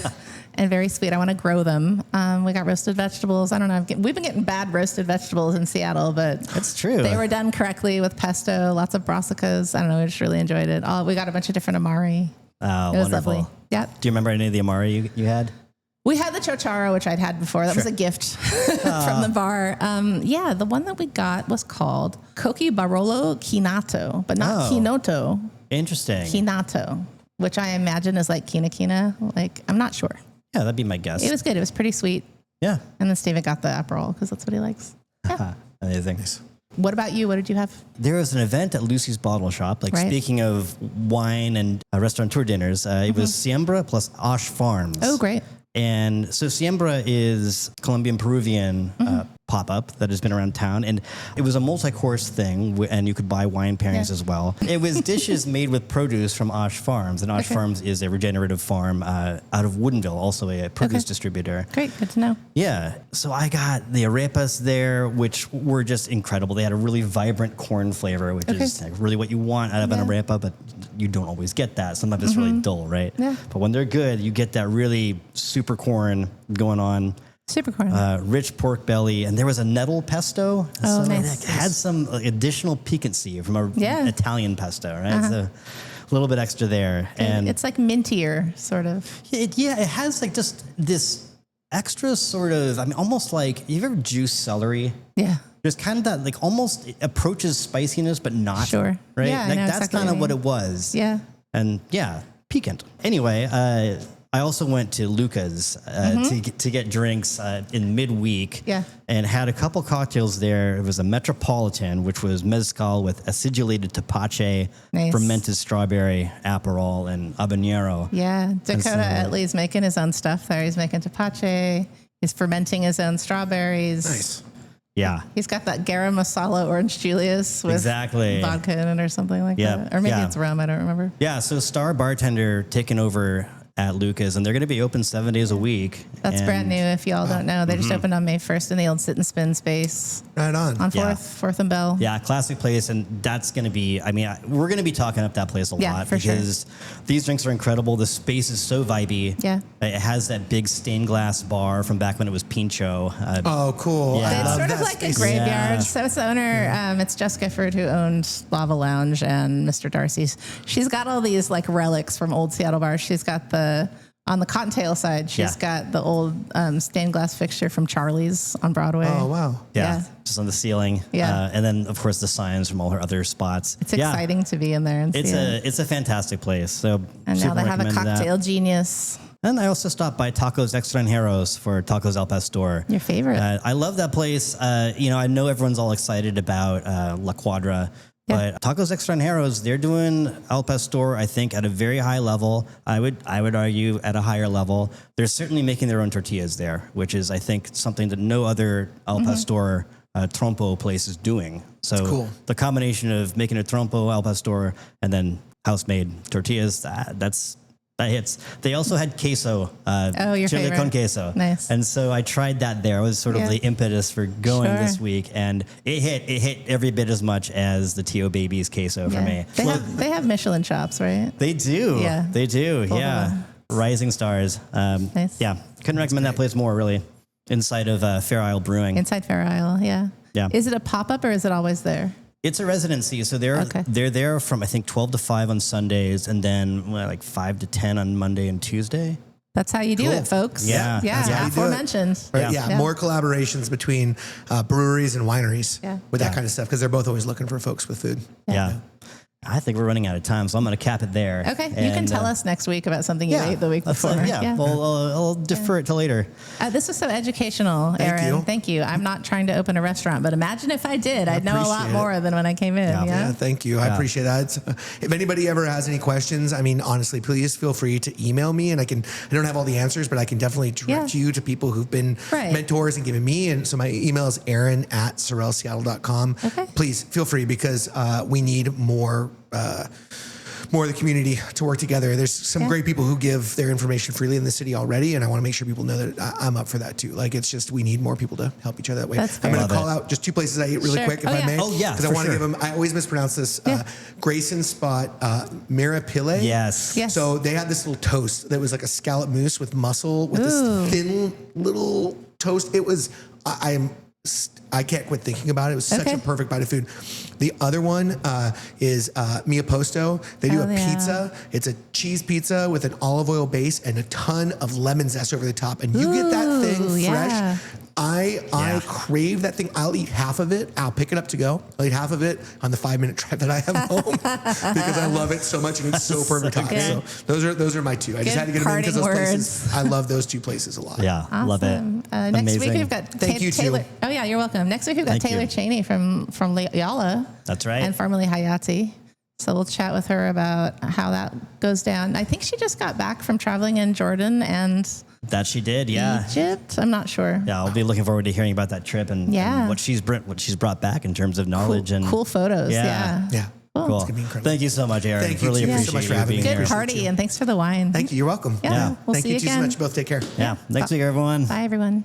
and very sweet. I want to grow them. We got roasted vegetables. I don't know. We've been getting bad roasted vegetables in Seattle, but that's true. They were done correctly with pesto, lots of brassicas. I don't know. We just really enjoyed it. We got a bunch of different amari. Oh, it was wonderful. lovely. Yeah. Do you remember any of the amari you had? We had the chochara, which I'd had before. That was a gift from the bar. The one that we got was called Koki Barolo Kinato, but not Kinoto. Interesting. Kinato, which I imagine is like kina. Like, I'm not sure. Yeah, that'd be my guess. It was good. It was pretty sweet. Yeah. And then Steven got the Aperol because that's what he likes. Yeah. Amazing. What about you? What did you have? There was an event at Lucy's Bottle Shop. Like, speaking of wine and restaurateur dinners, it was Siembra plus Osh Farms. Oh, great. And so Siembra is Colombian Peruvian pop-up that has been around town, and it was a multi-course thing, and you could buy wine pairings as well. It was dishes made with produce from Osh Farms, and Osh Farms is a regenerative farm out of Woodinville, also a produce distributor. Great, good to know. Yeah, so I got the arepas there, which were just incredible. They had a really vibrant corn flavor, which is like really what you want out of an arepa, but you don't always get that. Sometimes it's really dull, right? Yeah. But when they're good, you get that really super corn going on. Super corn. Rich pork belly, and there was a nettle pesto. Oh, so nice. It had some additional piquancy from an Italian pesto, right? So a little bit extra there. And it's like mintier, sort of. it has like just this extra sort of, I mean, almost like, you ever juice celery? Yeah. There's kind of that, like, almost it approaches spiciness, but not. Sure. Right? Yeah, like, I know that's exactly kind of what it was. Yeah. And yeah, piquant. Anyway, I also went to Luca's to get drinks in midweek. Yeah. And had a couple cocktails there. It was a Metropolitan, which was mezcal with acidulated tepache, fermented strawberry, Aperol, and habanero. Yeah. Dakota Etley's making his own stuff there. He's making tepache. He's fermenting his own strawberries. Nice. Yeah. He's got that garam masala orange Julius with vodka in it or something like that. Or maybe it's rum. I don't remember. Yeah. So Star Bartender taking over at Luca's, and they're going to be open 7 days a week. That's brand new. If y'all don't know, they just opened on May 1st in the old Sit and Spin space. Right on. On 4th and Bell. Yeah, classic place, and that's going to be, I mean, we're going to be talking up that place a lot because these drinks are incredible. The space is so vibey. Yeah. It has that big stained glass bar from back when it was Pincho. Oh, cool. Yeah. It's sort of like a graveyard. Yeah. So it's the owner, it's Jess Gifford, who owned Lava Lounge, and Mr. Darcy's. She's got all these like relics from old Seattle bars. She's got on the Cottontail side, she's got the old stained glass fixture from Charlie's on Broadway. Oh, wow. Yeah. Just on the ceiling. Yeah. And then, of course, the signs from all her other spots. It's exciting to be in there and see it. It's a fantastic place. So and now they have a cocktail genius. And I also stopped by Tacos Extranjeros for Tacos El Pastor. Your favorite. I love that place. I know everyone's all excited about La Cuadra. Yeah. But Tacos Extranjeros, they're doing Al Pastor, I think, at a very high level. I would argue at a higher level. They're certainly making their own tortillas there, which is, I think, something that no other Al Pastor trompo place is doing. So the combination of making a trompo Al Pastor and then house-made tortillas, that hits. They also had queso, your chile favorite. con queso. Nice. And so I tried that there. It was sort of the impetus for going this week, and it hit every bit as much as the Tio Baby's queso for me. They have Michelin shops, right? They do. Yeah. They do. Rising stars. Nice. Yeah. Couldn't recommend that place more, really. Inside of Fair Isle Brewing. Inside Fair Isle, yeah. Is it a pop-up or is it always there? It's a residency, so they're there from I think 12 to 5 on Sundays, and then like 5 to 10 on Monday and Tuesday. That's how you do it, folks. Yeah, aforementioned. Right, more collaborations between breweries and wineries with that kind of stuff, because they're both always looking for folks with food. Yeah. I think we're running out of time, so I'm going to cap it there. Okay, you can tell us next week about something you ate the week before. I'll defer it to later. This was so educational, Aaron. Thank you. I'm not trying to open a restaurant, but imagine if I did. I'd know a lot more than when I came in. Yeah, thank you. I appreciate that. If anybody ever has any questions, I mean, honestly, please feel free to email me, and I don't have all the answers, but I can definitely direct you to people who've been mentors and given me. And so my email is aaron@surrellseattle.com. Okay. Please feel free, because we need more more of the community to work together. There's some great people who give their information freely in the city already, and I want to make sure people know that I'm up for that too. Like, it's just, we need more people to help each other that way. I'm going to call out just 2 places I ate really quick, if I may. Oh, yeah. Because I want to give them, I always mispronounce this, Grayson Spot, Mirapille. Yes. So they had this little toast that was like a scallop mousse with mussel with this thin little toast. It was, I can't quit thinking about it. It was such a perfect bite of food. The other one is Mia Posto. They do a pizza. It's a cheese pizza with an olive oil base and a ton of lemon zest over the top. And you get that thing fresh. I crave that thing. I'll eat half of it. I'll pick it up to go. I'll eat half of it on the 5-minute drive that I have home because I love it so much and it's so perfect. So those are my 2. I just had to get them in because those places. I love those 2 places a lot. Yeah, awesome. Love it. Next week we've got Taylor. Too. Oh yeah, you're welcome. Next week we've got Taylor Cheney from Yala. That's right. And formerly Hayati. So we'll chat with her about how that goes down. I think she just got back from traveling in Jordan and that she did, Egypt. I'm not sure. Yeah, I'll be looking forward to hearing about that trip and what she's brought back in terms of knowledge and cool photos. Yeah. Cool. Thank you so much, Aaron. Thank you really appreciate so much for you having being me. here. Good party, and thanks for the wine. Thank you. You're welcome. Yeah. We'll Thank see you you again. so much. Both take care. Yeah. Next week, everyone. Bye, everyone.